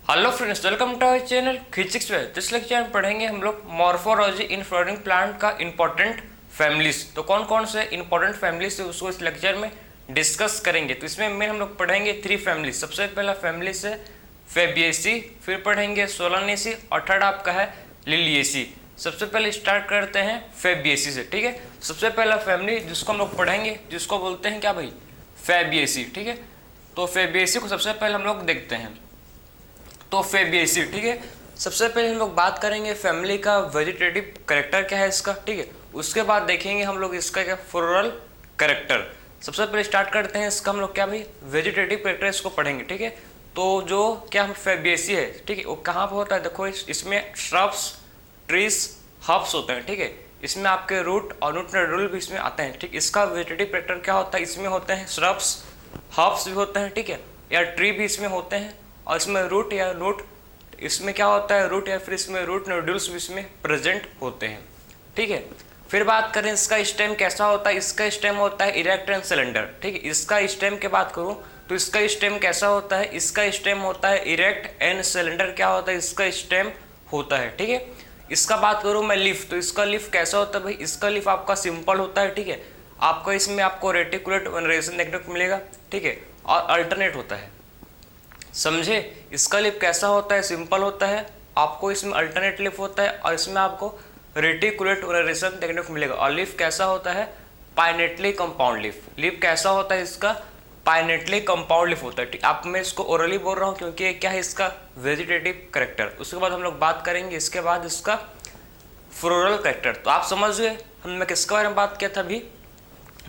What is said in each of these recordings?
Hello friends, welcome to our channel physics में। इस lecture में पढ़ेंगे हम लोग मॉर्फोलॉजी इन फ्लोरिंग प्लांट का इंपॉर्टेंट फैमिलीज। तो कौन कौन से इंपॉर्टेंट फैमिलीज है उसको इस लेक्चर में डिस्कस करेंगे। तो इसमें मेन हम लोग पढ़ेंगे 3 फैमिली। सबसे पहला फैमिली है फेबिएसी, फिर पढ़ेंगे सोलानेसी और थर्ड आपका है लिलिएसी। सबसे पहले स्टार्ट करते हैं फेबिएसी से, ठीक है। सबसे पहला फैमिली जिसको हम लोग पढ़ेंगे जिसको बोलते हैं क्या भाई, फेबिएसी, ठीक है। तो फेबिएसी को सबसे पहले हम लोग देखते हैं। तो फेबिएसी, ठीक है। सबसे पहले हम लोग बात करेंगे फैमिली का वेजिटेटिव कैरेक्टर क्या है इसका, ठीक है। उसके बाद देखेंगे हम लोग इसका क्या फ्लोरल कैरेक्टर। सबसे पहले स्टार्ट करते हैं इसका हम लोग क्या भाई, वेजिटेटिव कैरेक्टर इसको पढ़ेंगे, ठीक है। तो जो क्या फेबिएसी है, ठीक है, वो कहाँ पर होता है, देखो इसमें श्रब्स, ट्रीज, हर्ब्स होते हैं, ठीक है। इसमें आपके रूट और रूट नोडुल भी इसमें आते हैं, ठीक। इसका वेजिटेटिव कैरेक्टर क्या होता है, इसमें होते हैं श्रब्स, हर्ब्स भी होते हैं, ठीक है, या ट्री भी इसमें होते हैं, और इसमें रूट या रूट, इसमें क्या होता है रूट, या फिर इसमें रूट नोड्यूल्स भी इसमें प्रेजेंट होते हैं, ठीक है। फिर बात करें इसका स्टेम कैसा होता है, इसका स्टेम होता है इरेक्ट एंड सिलेंडर, ठीक है। इसका स्टेम की बात करूं तो इसका स्टेम कैसा होता है, इसका स्टेम होता है इरेक्ट एंड सिलेंडर। क्या होता है, इसका स्टेम होता है, ठीक है। इसका बात करूं मैं लीफ, तो इसका लीफ कैसा होता है भाई, इसका लीफ आपका सिंपल होता है, ठीक है। आपका इसमें आपको रेटिकुलेट वेनरेशन देखने को मिलेगा, ठीक है, और अल्टरनेट होता है, समझे। इसका लिप कैसा होता है, सिंपल होता है, आपको इसमें अल्टरनेट लिप होता है, और इसमें आपको रेटिकुलेट वेनरेशन देखने को मिलेगा। और लिप कैसा होता है, पाइनेटली कंपाउंड लिप। लिप कैसा होता है इसका, पाइनेटली कंपाउंड लिप होता है, ठीक। आप मैं इसको ओरली बोल रहा हूँ क्योंकि ये क्या है इसका वेजिटेटिव कैरेक्टर। उसके बाद हम लोग बात करेंगे इसके बाद इसका फ्लोरल कैरेक्टर। तो आप समझ गए हमने किसके बारे में बात किया था अभी,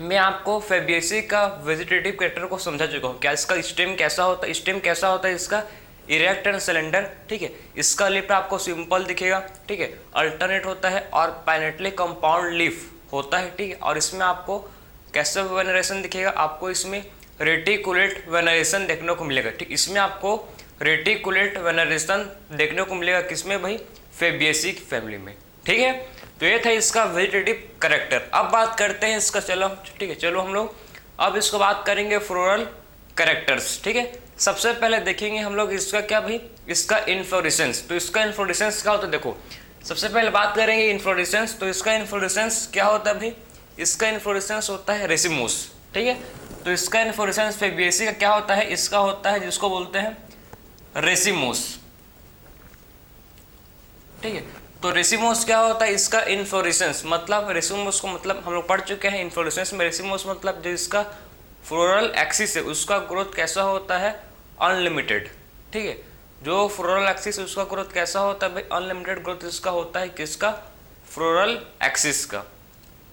मैं आपको फेबिएसी का वेजिटेटिव कैरेक्टर को समझा चुका हूँ। क्या इसका स्टेम कैसा होता है, स्टेम कैसा होता है इसका इरेक्ट एंड सिलेंडर, ठीक है। इसका लिप आपको सिंपल दिखेगा, ठीक है, अल्टरनेट होता है और पाइनेटली कंपाउंड लीफ होता है, ठीक है। और इसमें आपको कैसे वेनरेशन दिखेगा, आपको इसमें रेटिकुलेट वेनरेशन देखने को मिलेगा, ठीक। इसमें आपको रेटिकुलेट वेनरेशन देखने को मिलेगा किसमें भाई, फेबिएसी की फैमिली में, ठीक है। तो ये था इसका वेजिटेटिव कैरेक्टर। अब बात करते हैं इसका, चलो ठीक है, चलो हम लोग अब इसको बात करेंगे फ्लोरल कैरेक्टर्स, ठीक है। सबसे पहले देखेंगे हम लोग इसका क्या भाई, इसका इन्फ्लोरेसेंस। तो इसका इन्फ्लोरेसेंस क्या होता है, देखो सबसे पहले बात करेंगे इन्फ्लोरेसेंस। तो इसका इन्फ्लोरेसेंस क्या होता है भाई, इसका इन्फ्लोरेसेंस होता है रेसिमोस, ठीक है। तो इसका इन्फ्लोरेसेंस फेबिएसी का क्या होता है, इसका होता है जिसको बोलते हैं रेसिमोस, ठीक है। तो रेसिमोस क्या होता है, इसका इन्फ्लोरेसेंस, मतलब रेसिमोस को मतलब हम लोग पढ़ चुके हैं इन्फ्लोरेसेंस में। रेसिमोस मतलब जो इसका फ्लोरल एक्सिस है उसका ग्रोथ कैसा होता है, अनलिमिटेड, ठीक है। जो फ्लोरल एक्सिस उसका ग्रोथ कैसा होता है भाई, अनलिमिटेड ग्रोथ इसका होता है, किसका, फ्लोरल एक्सिस का,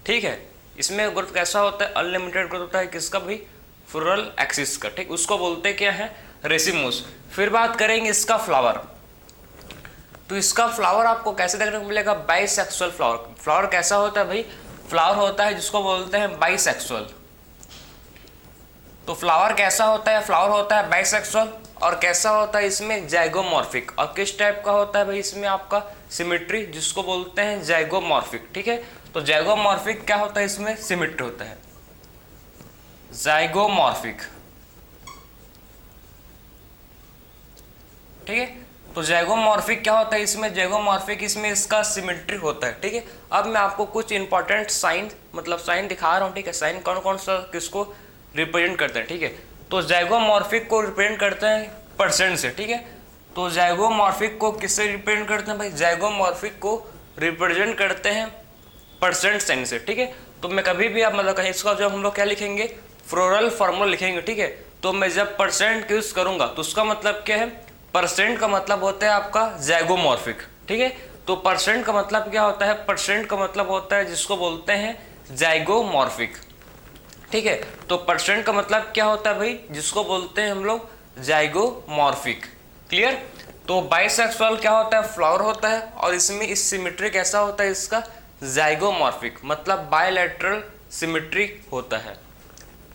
ठीक है। इसमें ग्रोथ कैसा होता है, अनलिमिटेड ग्रोथ होता है, किसका भाई, फ्लोरल एक्सिस का, ठीक। उसको बोलते क्या है, रेसिमोस। फिर बात करेंगे इसका फ्लावर। तो इसका फ्लावर आपको कैसे देखने को मिलेगा, बाइसेक्सुअल फ्लावर। फ्लावर कैसा होता है भाई, फ्लावर होता है जिसको बोलते हैं बाइसेक्सुअल। तो फ्लावर कैसा होता है, फ्लावर होता है बाइसेक्सुअल, और कैसा होता है इसमें जाइगोमॉर्फिक। और किस टाइप का होता है भाई, इसमें आपका सिमेट्री जिसको बोलते हैं जाइगोमॉर्फिक, ठीक है। तो जाइगोमॉर्फिक क्या होता है, इसमें सिमेट्री होता है, जाइगोमॉर्फिक, ठीक है। तो जैगोमॉर्फिक क्या होता है, इसमें जैगोमॉर्फिक इसमें इसका सिमेट्री होता है, ठीक है। अब मैं आपको कुछ इंपॉर्टेंट साइन मतलब साइन दिखा रहा हूँ, ठीक है। साइन कौन कौन सा किसको रिप्रेजेंट करते हैं, ठीक है। तो जैगोमॉर्फिक को रिप्रेजेंट करते हैं परसेंट से, ठीक है। तो जैगोमॉर्फिक को किससे रिप्रेजेंट करते हैं भाई, जैगोमॉर्फिक को रिप्रेजेंट करते हैं परसेंट साइन से, ठीक है। तो मैं कभी भी आप मतलब कहीं इसका जब हम लोग क्या लिखेंगे, फ्लोरल फॉर्मूला लिखेंगे, ठीक है। तो मैं जब परसेंट यूज करूंगा तो उसका मतलब क्या है, परसेंट का मतलब होता है आपका जैगोमॉर्फिक, ठीक है। तो परसेंट का मतलब क्या होता है, परसेंट का मतलब होता है जिसको बोलते हैं जाइगोमॉर्फिक, ठीक है। तो परसेंट का मतलब क्या होता है भाई, जिसको बोलते हैं हम लोग जाइगोमॉर्फिक, क्लियर। तो बाइसेक्सुअल क्या होता है, फ्लावर होता है, और इसमें इस सिमेट्री कैसा होता है इसका, जाइगोमॉर्फिक, मतलब बायलैटरल सिमेट्री होता है,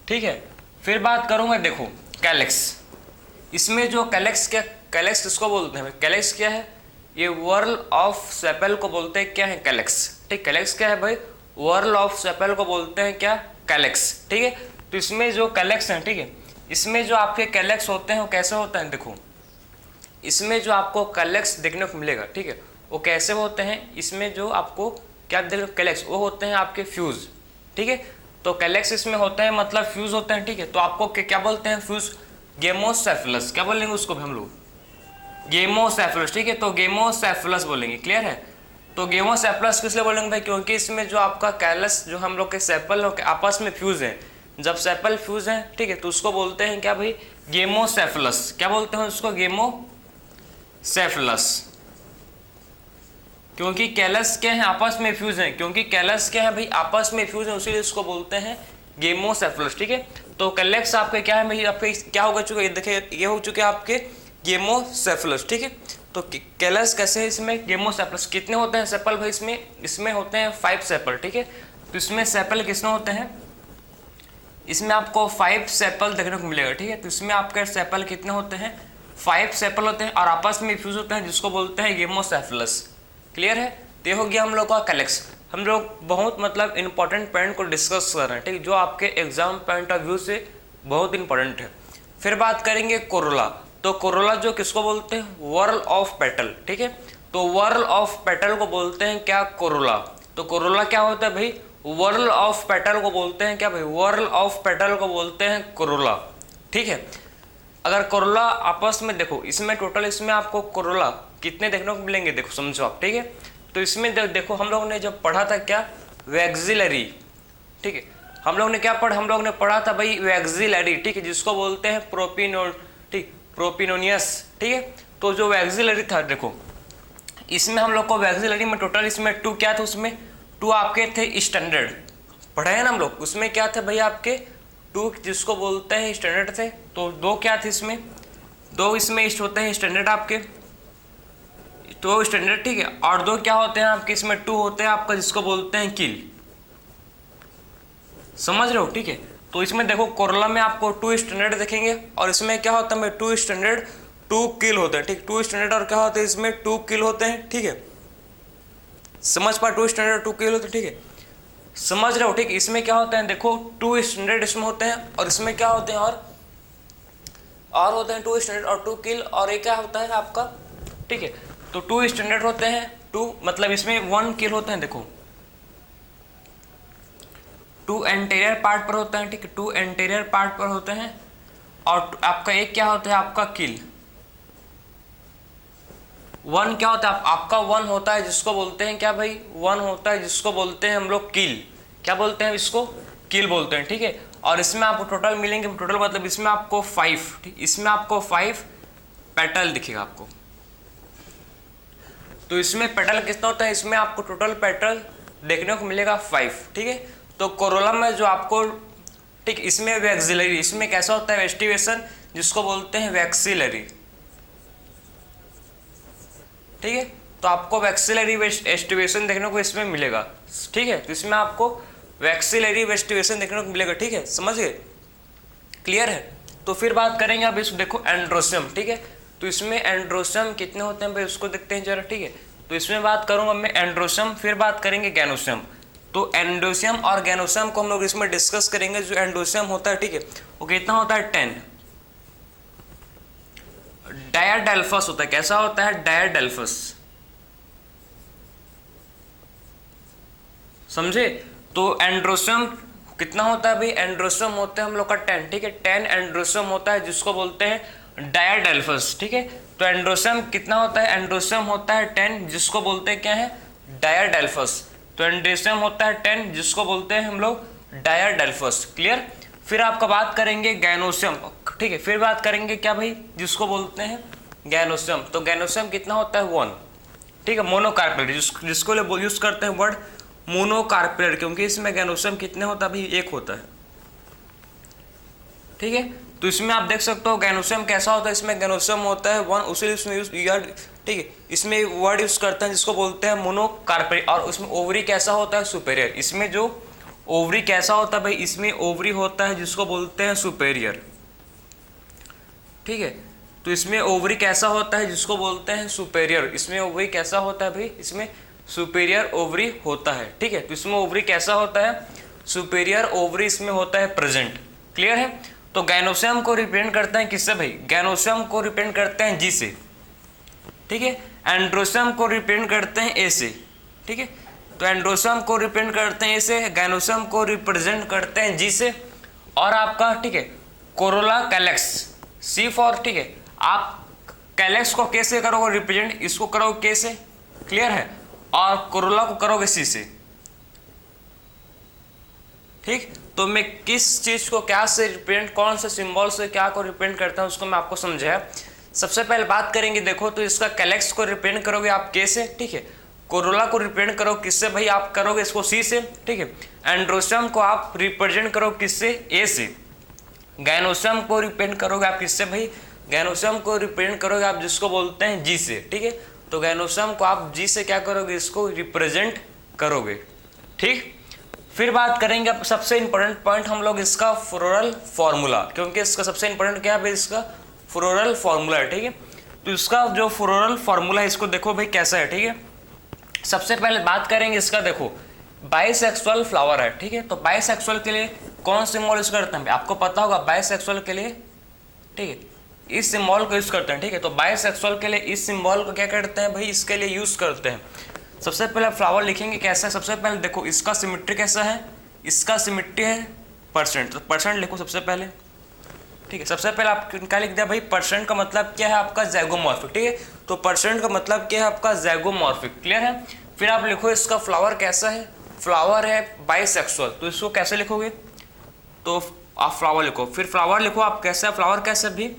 ठीक है। फिर बात करूंगा, देखो कैलेक्स। इसमें जो कैलेक्स क्या, कैलेक्स किसको बोलते हैं, कैलेक्स क्या है, ये वर्ल ऑफ सेपल को बोलते हैं क्या है, कैलेक्स, ठीक। कैलेक्स क्या है भाई, वर्ल ऑफ सेपल को बोलते हैं क्या, कैलेक्स, ठीक है। तो इसमें जो कैलेक्स है, ठीक है, इसमें जो आपके कैलेक्स होते हैं वो कैसे होते हैं, देखो इसमें जो आपको कैलेक्स देखने को मिलेगा, ठीक है, वो कैसे होते हैं, इसमें जो आपको क्या देखने को कैलेक्स, वो होते हैं आपके फ्यूज, ठीक है। तो कैलेक्स इसमें होते हैं मतलब फ्यूज होते हैं, ठीक है। तो आपको क्या बोलते हैं फ्यूज, गेमोसेफलस, क्या बोलेंगे उसको भी हम लोग, गेमोसेफलस, ठीक है। तो गेमोसेफलस बोलेंगे, क्लियर है। तो गेमोसेफलस किस लिए बोलेंगे भाई, क्योंकि इसमें जो आपका कैलस जो हम लोग के सेपल आपस में फ्यूज है, जब सेपल फ्यूज है, ठीक है, तो उसको बोलते हैं क्या भाई, गेमोसेफलस। क्या बोलते हैं उसको, गेमोसेफलस, क्योंकि कैलस क्या है आपस में फ्यूज है, क्योंकि कैलस क्या है भाई आपस में फ्यूज है, उसीलिए इसको बोलते हैं गेमोसेफलस, ठीक है। तो कैलेक्स आपके क्या है भाई, आपके क्या होगा चुके, देखिए ये हो चुके आपके गेमोसेफलस, ठीक है। तो कैलस कैसे है, इसमें गेमोसेफलस कितने होते हैं सेपल भाई, इसमें होते हैं 5 सेपल, ठीक है। तो इसमें सेपल कितने होते हैं, इसमें आपको 5 सेपल देखने को मिलेगा, ठीक है। तो इसमें आपके सेपल कितने होते हैं, 5 सेपल होते हैं और आपस में फ्यूज होते हैं, जिसको बोलते हैं गेमोसेफलस, क्लियर है। तो ये हो गया हम लोग का कैलेक्स। हम लोग बहुत मतलब इंपॉर्टेंट पॉइंट को डिस्कस कर रहे हैं, ठीक है, जो आपके एग्जाम पॉइंट ऑफ व्यू से बहुत इंपॉर्टेंट है। फिर बात करेंगे कोरोला। तो कोरोला जो किसको बोलते हैं, व्हर्ल ऑफ पेटल, ठीक है। तो व्हर्ल ऑफ पेटल को बोलते हैं क्या, कोरोला। तो कोरोला क्या होता है भाई, व्हर्ल ऑफ पेटल को बोलते हैं क्या भाई, व्हर्ल ऑफ पेटल को बोलते हैं कोरोला, ठीक है। अगर कोरोला आपस में देखो, इसमें टोटल इसमें आपको कोरोला कितने देखने को मिलेंगे, देखो समझो आप, ठीक है। तो इसमें देखो हम लोग ने जब पढ़ा था क्या, वैक्सिलरी, ठीक है। हम लोग ने क्या पढ़ा, हम लोग ने पढ़ा था भाई वैक्सिलरी, ठीक है, जिसको बोलते हैं प्रोपिनोनियस, ठीक है। तो जो वैक्सिलरी था देखो, इसमें हम लोग को वैक्सिलरी में टोटल इसमें 2 क्या थे, उसमें 2 आपके थे स्टैंडर्ड, पढ़े हैं ना हम लोग, उसमें क्या थे भाई आपके 2 जिसको बोलते हैं स्टैंडर्ड थे। तो 2 क्या थे इसमें, 2 इसमें होते हैं स्टैंडर्ड आपके, 2 स्टैंडर्ड, ठीक है। और 2 क्या होते हैं आपके, इसमें 2 होते हैं आपका जिसको बोलते हैं किल, समझ रहे हो, ठीक है। तो इसमें देखो कोरोला में आपको 2 स्टैंडर्ड देखेंगे और इसमें क्या होता है भाई 2 स्टैंडर्ड 2 किल होते हैं, ठीक। 2 स्टैंडर्ड और क्या होते हैं, इसमें 2 किल होते हैं, ठीक है। समझ पा, 2 स्टैंडर्ड 2 किल होते हैं, ठीक है, समझ रहे हो, ठीक। इसमें क्या होते हैं देखो 2 स्टैंडर्ड इसमें होते हैं और इसमें क्या होते हैं और होते हैं 2 स्टैंडर्ड और 2 किल, और ये क्या होता है आपका, ठीक है। तो 2 स्टैंडर्ड होते हैं, 2 मतलब इसमें 1 किल होते हैं, देखो 2 एंटीरियर पार्ट पर होते हैं, ठीक है, 2 एंटीरियर पार्ट पर होते हैं और आपका एक क्या होता है आपका किल, 1 क्या होता है आपका 1 होता है जिसको बोलते हैं क्या भाई, 1 होता है जिसको बोलते हैं हम लोग किल, क्या बोलते हैं इसको, किल बोलते हैं, ठीक है। और इसमें आपको टोटल मिलेंगे, टोटल मतलब इसमें आपको 5, ठीक, इसमें आपको 5 पेटल दिखेगा आपको। तो इसमें पेटल कितना होता है, इसमें आपको टोटल पेटल देखने को मिलेगा 5, ठीक है। तो कोरोला में जो आपको, ठीक, इसमें वैक्सिलरी, इसमें कैसा होता है वेस्टिवेशन, जिसको बोलते हैं वैक्सिलरी, ठीक है। तो आपको वैक्सिलरी वेस्टिवेशन देखने को इसमें मिलेगा, ठीक है। तो इसमें आपको वैक्सिलरी वेस्टिवेशन देखने को मिलेगा, ठीक है, समझ गए, क्लियर है। तो फिर बात करेंगे अब इसको देखो एंड्रोसियम, ठीक है। तो इसमें एंड्रोसियम कितने होते हैं भाई, उसको देखते हैं जरा, ठीक है। तो इसमें बात करूंगा मैं एंड्रोसियम, फिर बात करेंगे गैनोसियम। तो एंडोसियम और गैनोसियम को हम लोग इसमें डिस्कस करेंगे। जो एंडोसियम होता है, ठीक है, वो कितना होता है 10, डायाडेल्फस होता है, कैसा होता है डायाडेल्फस, समझे। तो एंड्रोसियम कितना होता है भाई, एंड्रोसियम होता है हम लोग का 10, ठीक है, 10 एंड्रोसियम होता है जिसको बोलते हैं डायाडेल्फस, ठीक है। तो एंड्रोसियम कितना होता है, एंड्रोसियम होता है 10 जिसको बोलते हैं क्या है, डायाडेल्फस। तो एंड्रोसियम होता है 10 जिसको बोलते हैं हम लोग डायाडेल्फस, क्लियर। फिर आपका बात करेंगे गैनोसियम, ठीक है, फिर बात करेंगे क्या भाई, जिसको बोलते हैं गैनोसियम। तो गैनोसियम कितना होता है 1, ठीक है, मोनोकार्पेट, जिसको यूज करते हैं वर्ड मोनोकार्पेट, क्योंकि इसमें गैनोसियम कितने होता है भाई 1 होता है, ठीक है। तो इसमें आप देख सकते हो गैनोसियम कैसा होता है, इसमें गैनोसियम होता है 1, उसी इसमें यूज, ठीक है, इसमें वर्ड यूज करते हैं जिसको बोलते हैं मोनोकार्पेट। और उसमें ओवरी कैसा होता है, सुपेरियर। इसमें जो ओवरी कैसा होता है भाई, इसमें ओवरी होता है जिसको बोलते हैं सुपेरियर, ठीक है। तो इसमें ओवरी कैसा होता है जिसको बोलते हैं सुपेरियर, इसमें ओवरी कैसा होता है भाई, इसमें सुपेरियर ओवरी होता है, ठीक है। तो इसमें ओवरी कैसा होता है, सुपेरियर ओवरी इसमें होता है प्रेजेंट, क्लियर है। तो गैनोसियम को रिप्रेजेंट करते हैं किससे भाई, गैनोसियम को रिप्रेजेंट करते हैं जी से, ठीक है। एंड्रोसम को रिप्रेजेंट करते हैं ए से, ठीक है। तो एंड्रोसम को रिप्रेजेंट करते हैं ए से, गायनोसम को रिप्रेजेंट करते हैं जी से, और आपका ठीक है कोरोला कैलेक्स सी फॉर, ठीक है। आप कैलेक्स को कैसे करोगे रिप्रेजेंट, इसको करोगे के से, क्लियर है, और कोरोला को करोगे सी से, ठीक। तो मैं किस चीज को क्या से रिप्रेजेंट, कौन से सिंबल से क्या को रिप्रेजेंट करता हूं उसको मैं आपको समझाया। सबसे पहले बात करेंगे, देखो तो इसका कैलेक्स को रिप्रेजेंट करोगे आप के से, ठीक है। कोरोला को रिप्रेजेंट करो किससे भाई, आप करोगे इसको सी से, ठीक है। एंड्रोसम को आप रिप्रेजेंट करो किससे, ए से। गायनोसम को रिप्रेजेंट करोगे आप किससे भाई, गायनोसम को रिप्रेजेंट करोगे आप जिसको बोलते हैं जी से, ठीक है। तो गायनोसम को आप जी से क्या करोगे, इसको रिप्रेजेंट करोगे, ठीक। फिर बात करेंगे अब सबसे इंपॉर्टेंट पॉइंट हम लोग इसका फ्लोरल फॉर्मूला, क्योंकि इसका सबसे इंपॉर्टेंट क्या है भाई, इसका फ्लोरल फॉर्मूला है, ठीक है। तो इसका जो फ्लोरल फॉर्मूला है इसको देखो भाई कैसा है, ठीक है। सबसे पहले बात करेंगे इसका, देखो बाइसेक्सुअल फ्लावर है, ठीक है। तो बाइसेक्सुअल के लिए कौन सिंबल यूज करते हैं, आपको पता होगा बाइसेक्सुअल के लिए, ठीक है, इस सिंबल को यूज करते हैं, ठीक है। तो बाइसेक्सुअल के लिए इस सिंबल को क्या करते हैं भाई, इसके लिए यूज करते हैं। सबसे पहले फ्लावर लिखेंगे कैसा है, सबसे पहले देखो इसका सिमेट्री कैसा है, इसका सिमेट्री है परसेंट, तो परसेंट लिखो सबसे पहले, ठीक है। सबसे पहले आप क्या लिख दिया भाई, परसेंट का मतलब क्या है आपका ज़ैगोमॉर्फिक, ठीक है। तो परसेंट का मतलब क्या है आपका ज़ैगोमॉर्फिक, क्लियर है। फिर आप लिखो इसका फ्लावर कैसा है, फ्लावर है बाइसेक्सुअल, तो इसको कैसे लिखोगे, तो आप फ्लावर लिखो, फिर फ्लावर लिखो आप कैसा, फ्लावर कैसे भी,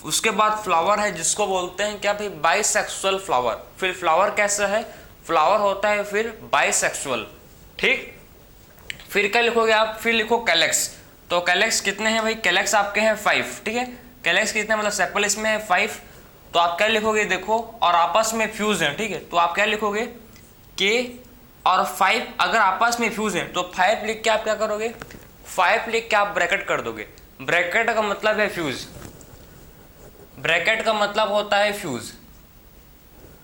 उसके बाद फ्लावर है जिसको बोलते हैं क्या भाई, बाइसेक्सुअल फ्लावर। फिर फ्लावर कैसा है, फ्लावर होता है फिर बाइसेक्सुअल, ठीक। फिर क्या लिखोगे आप, फिर लिखो कैलेक्स। तो कैलेक्स कितने हैं भाई, कैलेक्स आपके हैं 5, ठीक है। कैलेक्स कितने मतलब सेपल इसमें है 5, तो आप क्या लिखोगे देखो, और आपस में फ्यूज हैं, ठीक है। तो आप क्या लिखोगे, के और 5 अगर आपस में फ्यूज हैं तो 5 लिख के आप क्या करोगे, 5 लिख के आप ब्रैकेट कर दोगे। ब्रैकेट का मतलब है फ्यूज, ब्रैकेट का मतलब होता है फ्यूज,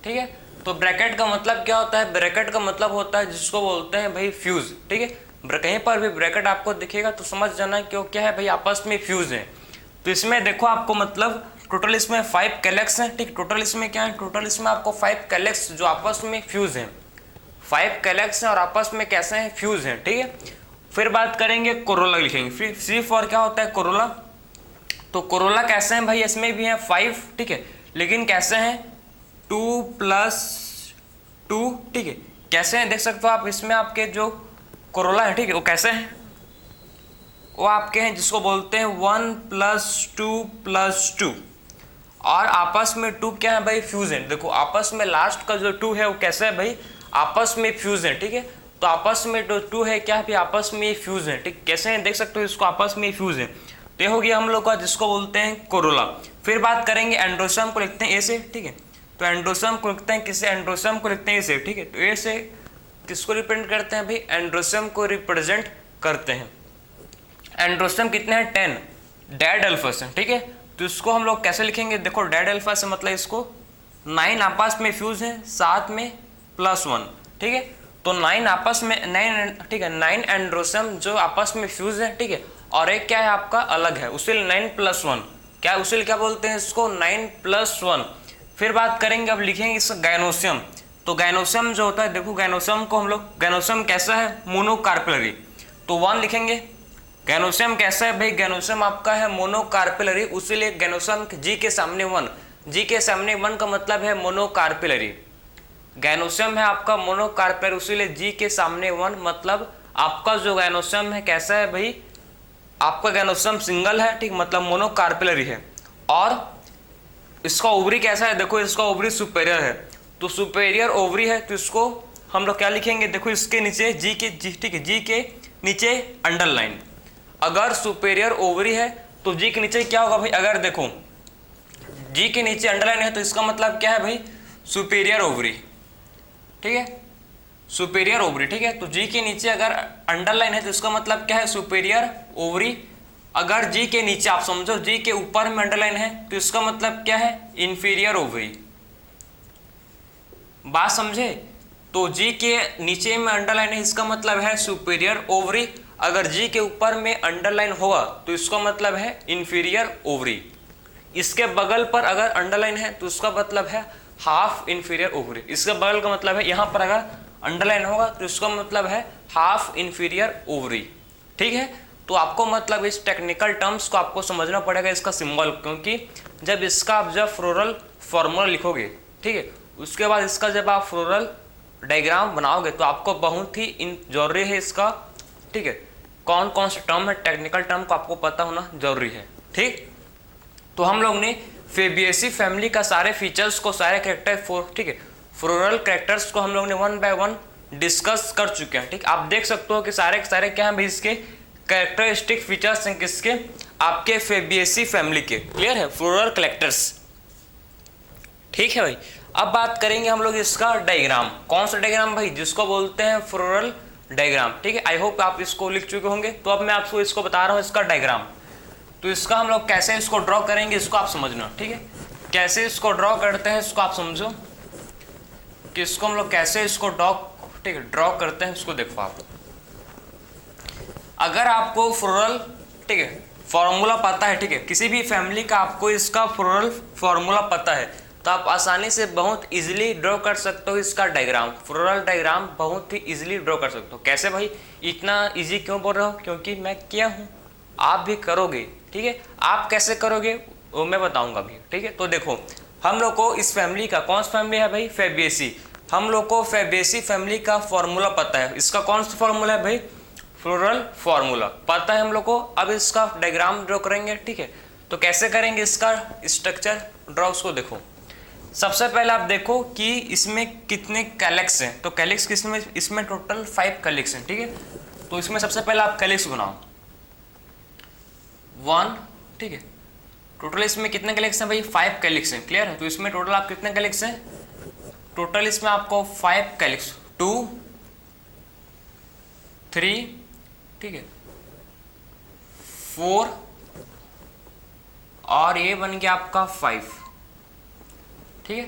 ठीक है। तो ब्रैकेट का मतलब क्या होता है, ब्रैकेट का मतलब होता है जिसको बोलते हैं भाई फ्यूज, ठीक है। कहीं पर भी ब्रैकेट आपको दिखेगा तो समझ जाना क्यों क्या है भाई, आपस में फ्यूज है। तो इसमें देखो आपको मतलब टोटल इसमें 5 कैलेक्स हैं, ठीक। टोटल इसमें क्या है, टोटल इसमें आपको 5 कैलेक्स जो आपस में फ्यूज हैं, 5 कैलेक्स हैं और आपस में कैसे हैं, फ्यूज हैं, ठीक है। फिर बात करेंगे कोरोला लिखेंगे, फिर सी फॉर क्या होता है, कोरोला। तो कोरोला कैसे हैं भाई, इसमें भी हैं 5, ठीक है, लेकिन कैसे हैं 2 + 2, ठीक है। कैसे हैं देख सकते हो आप, इसमें आपके जो कोरोला है, ठीक है, वो कैसे हैं, वो आपके हैं जिसको बोलते हैं 1 + 2 + 2, और आपस में 2 क्या है भाई, फ्यूज है। देखो आपस में लास्ट का जो 2 है वो कैसे है भाई, आपस में फ्यूज है, ठीक है। तो आपस में जो 2 है क्या है भाई, आपस में फ्यूज है, ठीक। कैसे हैं देख सकते हो, इसको आपस में फ्यूज है। तो ये हो गया हम लोग का जिसको बोलते हैं कोरोला। फिर बात करेंगे एंड्रोसम को लिखते हैं ए से, ठीक है। तो एंड्रोसम को लिखते हैं किससे, एंड्रोसम को लिखते हैं ए से, ठीक है। तो ए से किसको रिप्रेजेंट करते हैं भाई, एंड्रोसम को रिप्रेजेंट करते हैं। एंड्रोसम कितने हैं 10 डेड अल्फा से, ठीक है। तो इसको हम लोग कैसे लिखेंगे, देखो डेड अल्फा से मतलब इसको 9 आपस में फ्यूज है, साथ में +1, ठीक है। तो 9 आपस में 9, ठीक है, 9 एंड्रोसम जो आपस में फ्यूज है, ठीक है। और एक क्या है आपका अलग है, उसे 9 + 1 क्या, उसे क्या बोलते हैं इसको 9 + 1। फिर बात करेंगे अब लिखेंगे इसका गायनोसियम। तो गायनोसियम जो होता है, देखो गायनोसियम को हम लोग, गायनोसियम कैसा है, मोनोकार्पेलरी, तो 1 लिखेंगे। गायनोसियम कैसा है भाई, गायनोसियम आपका है मोनोकार्पेलरी, उसीलिए गायनोसियम जी के सामने 1, जी के सामने 1 का मतलब है मोनोकार्पेलरी। गायनोसियम है आपका मोनोकार्पेलरी, उसीलिए जी के सामने 1, मतलब आपका जो गायनोसियम है कैसा है भाई, आपका गायनोसियम सिंगल है, ठीक, मतलब मोनोकार्पेलरी है। और इसका ओवरी कैसा है, देखो इसका ओवरी सुपेरियर है, तो सुपेरियर ओवरी है, तो इसको हम लोग क्या लिखेंगे, देखो इसके नीचे जी के, ठीक है, जी के नीचे अंडरलाइन। अगर सुपेरियर ओवरी है तो जी के नीचे क्या होगा भाई, अगर देखो जी के नीचे अंडरलाइन है तो इसका मतलब क्या है भाई, सुपेरियर ओवरी, ठीक है, सुपेरियर ओवरी, ठीक है। तो जी के नीचे अगर अंडरलाइन है तो इसका मतलब क्या है, सुपेरियर ओवरी। अगर जी के नीचे आप समझो जी के ऊपर में अंडरलाइन है तो इसका मतलब क्या है, इंफीरियर ओवरी। बात समझे, तो जी के नीचे में अंडरलाइन है इसका मतलब है सुपेरियर ओवरी, अगर जी के ऊपर में अंडरलाइन होगा तो इसका मतलब है इंफीरियर ओवरी। इसके बगल पर अगर अंडरलाइन है तो उसका मतलब है हाफ इंफीरियर ओवरी। इसका बगल का मतलब है, यहाँ पर अगर अंडरलाइन होगा तो इसका मतलब है हाफ इंफीरियर ओवरी। ठीक है, तो आपको मतलब इस टेक्निकल टर्म्स को आपको समझना पड़ेगा, इसका सिंबल, क्योंकि जब इसका आप जब फ्लोरल फॉर्मूला लिखोगे, ठीक है, उसके बाद इसका जब आप फ्लोरल डायग्राम बनाओगे तो आपको बहुत ही जरूरी है इसका, ठीक है, कौन कौन से टर्म है, टेक्निकल टर्म को आपको पता होना जरूरी है। ठीक, तो हम लोग ने फेबिएसी फैमिली का सारे फीचर्स को, सारे कैरेक्टर, ठीक है, फ्लोरल कैरेक्टर्स को हम लोग ने 1 बाय 1 डिस्कस कर चुके हैं। ठीक, आप देख सकते हो कि सारे के सारे क्या हैं भाई, इसके कैरेक्टरिस्टिक फीचर्स हैं किसके, आपके फेबिएसी फैमिली के। क्लियर है, फ्लोरल कैरेक्टर्स। ठीक है भाई, अब बात करेंगे हम लोग इसका डायग्राम। कौन सा डायग्राम भाई, जिसको बोलते हैं फ्लोरल डायग्राम। ठीक है, आई होप आप इसको लिख चुके होंगे। तो अब मैं आपको इसको बता रहा हूँ इसका डायग्राम। तो इसका हम लोग कैसे इसको ड्रॉ करेंगे, इसको आप समझना। ठीक है, कैसे इसको ड्रॉ करते हैं इसको आप समझो, कि इसको हम लोग कैसे इसको ड्रॉ, ठीक है, ड्रॉ करते हैं इसको। देखो आप, अगर आपको फ्लोरल, ठीक है, फॉर्मूला पता है, ठीक है, किसी भी फैमिली का आपको इसका फ्लोरल फॉर्मूला पता है, तो आप आसानी से बहुत इजीली ड्रॉ कर सकते हो इसका डायग्राम। फ्लोरल डायग्राम बहुत ही इजीली ड्रॉ कर सकते हो। कैसे भाई, इतना इजी क्यों बोल रहा हूँ, क्योंकि मैं किया हूँ, आप भी करोगे। ठीक है, आप कैसे करोगे वो मैं बताऊंगा अभी। ठीक है, तो देखो हम लोग को इस फैमिली का, कौन सा फैमिली है भाई, फेबिएसी। हम लोग को फेबिएसी फैमिली का फॉर्मूला पता है। इसका कौन सा फॉर्मूला है भाई, फ्लोरल फॉर्मूला पता है हम लोग को। अब इसका डायग्राम ड्रॉ करेंगे। ठीक है, तो कैसे करेंगे इसका स्ट्रक्चर ड्रॉ, उसको देखो। सबसे पहले आप देखो कि इसमें कितने कैलिक्स हैं। तो कैलिक्स किसमें, इसमें टोटल 5 कैलिक्स हैं। ठीक है, तो इसमें सबसे पहले आप कैलिक्स बनाओ 1। ठीक है, टोटल इसमें कितने कैलिक्स हैं भाई, 5 कैलिक्स हैं। क्लियर है, तो इसमें टोटल आप कितने कैलिक्स हैं, टोटल इसमें आपको 5 कैलिक्स, 2 3, ठीक है, 4 और ये बन गया आपका 5। ठीक है,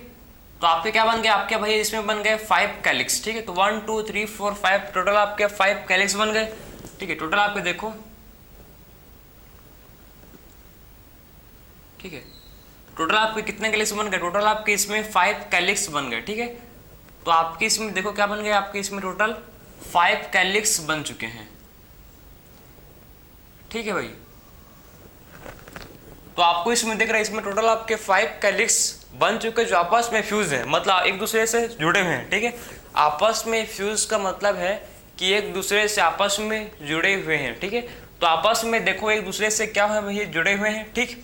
तो आपके क्या बन गए, आपके भाई इसमें बन गए 5 कैलिक्स। ठीक है, तो 1 2 3 4 5 टोटल आपके 5 कैलिक्स बन गए। ठीक है, टोटल आपके देखो, ठीक है, टोटल आपके कितने कैलिक्स बन गए, टोटल आपके इसमें 5 कैलिक्स बन गए। ठीक है, तो आपके इसमें देखो क्या बन गए, आपके इसमें टोटल 5 कैलिक्स बन चुके हैं। ठीक है भाई, तो आपको इसमें दिख रहा है, इसमें टोटल आपके 5 कैलिक्स बन चुके जो आपस में फ्यूज है, मतलब एक दूसरे से जुड़े हुए हैं। ठीक है, आपस में फ्यूज का मतलब है कि एक दूसरे से आपस में जुड़े हुए हैं। ठीक है, तो आपस में देखो एक दूसरे से क्या है भाई, जुड़े हुए हैं। ठीक,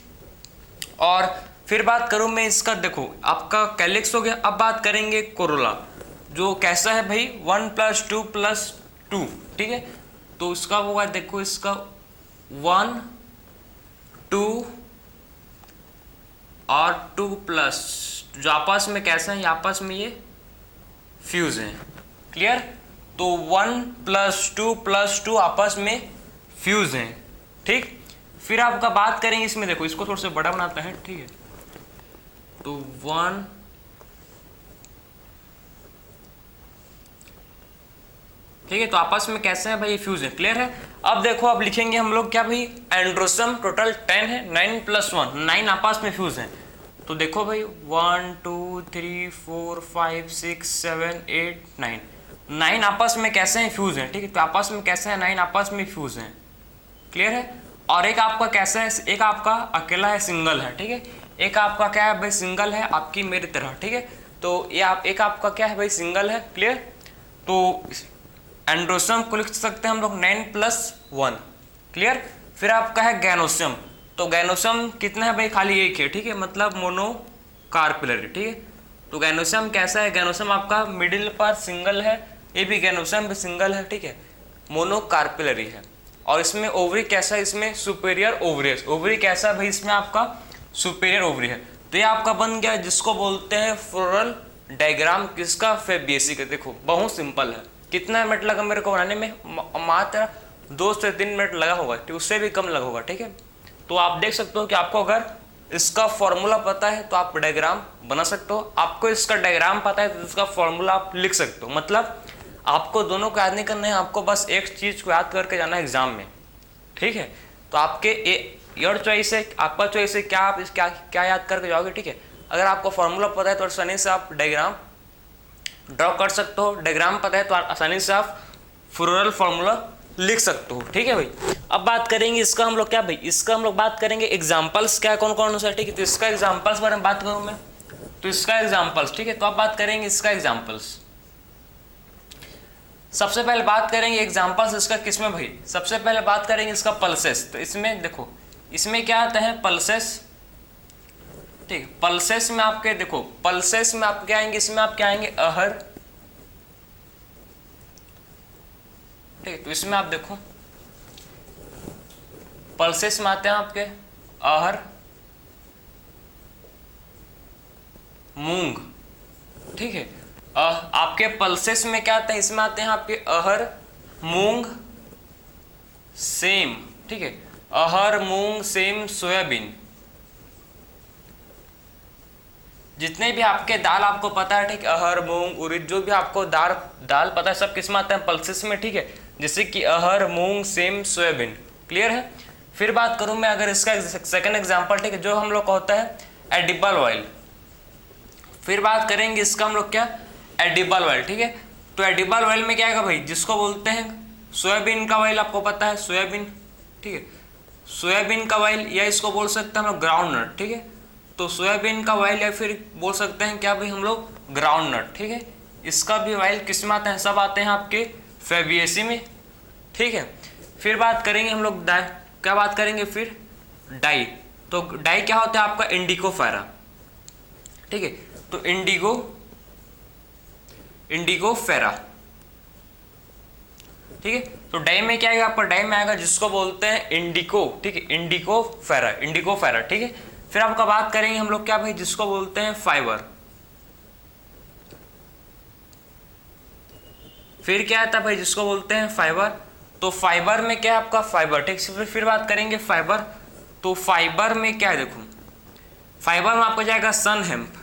और फिर बात करूं मैं इसका, देखो आपका कैलिक्स हो गया। अब बात करेंगे कोरोला, जो कैसा है भाई, 1 + 2 + 2। ठीक है, तो इसका होगा, देखो इसका 1 2 और 2+ जो आपस में कैसा है, आपस में ये फ्यूज हैं। क्लियर, तो 1 + 2 + 2 आपस में फ्यूज हैं। ठीक, फिर आपका बात करेंगे इसमें, देखो इसको थोड़ा सा बड़ा बनाते हैं। ठीक है, तो 1 ठीक है, तो आपस में कैसे हैं भाई, फ्यूज है। क्लियर है, अब देखो अब लिखेंगे हम लोग क्या भाई, एंड्रोसम टोटल 10 है, 9 + 1 9 आपस में फ्यूज हैं। तो देखो भाई 1 2 3 4 5 6 7 8 9 9 आपस में कैसे हैं, फ्यूज हैं। ठीक है, तो आपस में कैसे हैं, 9 आपस में फ्यूज हैं। क्लियर है, और एक आपका कैसा है, एक आपका अकेला है, सिंगल है। ठीक है, एक आपका क्या है भाई, सिंगल है, आपकी मेरी तरह। ठीक है, तो ये आप एक आपका क्या है भाई, सिंगल है। क्लियर, तो एंड्रोसम को लिख सकते हैं हम लोग 9 + 1। क्लियर, फिर आपका है गैनोसम। तो गैनोसम कितना है भाई, खाली एक है। ठीक है, मतलब मोनोकार्पिलरी। ठीक है, तो गैनोसम कैसा है, गैनोसम आपका मिडिल पर सिंगल है, ये भी गैनोसम भी सिंगल है। ठीक है, मोनोकार्पिलरी है। और इसमें ओवरी कैसा है, इसमें सुपेरियर ओवरी, ओवरी कैसा है भाई, इसमें आपका सुपेरियर ओवरी है। तो ये आपका बन गया जिसको बोलते हैं फ्लोरल डायग्राम, किसका, फेबिएसी का। देखो बहुत सिंपल है, कितना मिनट लगा मेरे को बनाने में, मात्र 2 से 3 मिनट लगा होगा, उससे भी कम लगा होगा। ठीक है, तो आप देख सकते हो कि आपको अगर इसका फॉर्मूला पता है तो आप डायग्राम बना सकते हो, आपको इसका डायग्राम पता है तो इसका फॉर्मूला आप लिख सकते हो। मतलब आपको दोनों को याद नहीं करना है, आपको बस एक चीज़ को याद करके जाना है एग्जाम में। ठीक है, तो आपके योर चॉइस है, आपका चॉइस है, क्या आप क्या क्या याद करके जाओगे। ठीक है, अगर आपको फॉर्मूला पता है तो आसानी से आप डायग्राम ड्रॉ कर सकते हो, डायग्राम पता है तो आसानी से आप फ्लोरल फॉर्मूला लिख सकते हो। ठीक है भाई, अब बात करेंगे इसका हम लोग क्या भाई, इसका हम लोग बात करेंगे एग्जाम्पल्स क्या कौन कौन सा। ठीक है, तो इसका एग्जाम्पल्स बारे में बात करूँ मैं, तो इसका एग्जाम्पल्स, ठीक है, तो आप बात करेंगे इसका एग्जाम्पल्स। सबसे पहले बात करेंगे एग्जाम्पल्स इसका किसमें भाई, सबसे पहले बात करेंगे इसका पल्सेस। तो इसमें देखो, इसमें क्या आता है पल्सेस, ठीक, पल्सेस में आपके देखो, पल्सेस में आप क्या आएंगे, इसमें आप क्या आएंगे अहर, ठीक, तो इसमें आप देखो पल्सेस में आते हैं आपके अहर, मूंग, ठीक है। आपके पल्सेस में क्या आते हैं, इसमें आते हैं आपके अहर, मूंग, सेम, ठीक है, अहर, मूंग, सेम, सोयाबीन, जितने भी आपके दाल आपको पता है, ठीक, अहर, मूंग, उड़द, जो भी आपको दाल पता है सब किसमें आते हैं पल्सेस में, ठीक है, जैसे कि अहर, मूंग, सेम, सोयाबीन। क्लियर है। फिर बात करूं मैं अगर इसका सेकंड एग्जांपल, ठीक है, जो हम लोग का होता है एडिबल ऑयल। फिर बात करेंगे इसका हम लोग क्या, एडिबल ऑयल, ठीक है। तो एडिबल ऑयल में क्या आएगा भाई, जिसको बोलते हैं सोयाबीन का ऑयल, आपको पता है सोयाबीन, ठीक है, सोयाबीन का ऑयल, या इसको बोल सकते हैं हम लोग ग्राउंड नट, ठीक है, तो सोयाबीन का ऑयल, या फिर बोल सकते हैं क्या भाई हम लोग ग्राउंड नट, ठीक है। इसका भी ऑयल किस में आते हैं, सब आते हैं आपके फैबिएसी में, ठीक है। फिर बात करेंगे हम लोग क्या बात करेंगे फिर डाई। तो डाई क्या होता है आपका इंडिगो फेरा, ठीक है, तो इंडिगो फेरा, ठीक है। तो डाई में क्या आएगा आपका, डाई में आएगा जिसको बोलते हैं इंडिको, ठीक है, इंडिगो फेरा, ठीक है। फिर आपका बात करेंगे हम लोग क्या भाई, जिसको बोलते हैं फाइबर। फिर क्या आता है भाई, जिसको बोलते हैं फाइबर। तो फाइबर में क्या है आपका फाइबर, ठीक। फिर बात करेंगे फाइबर। तो फाइबर में क्या है, देखो फाइबर में आपका जाएगा सन हेम्प,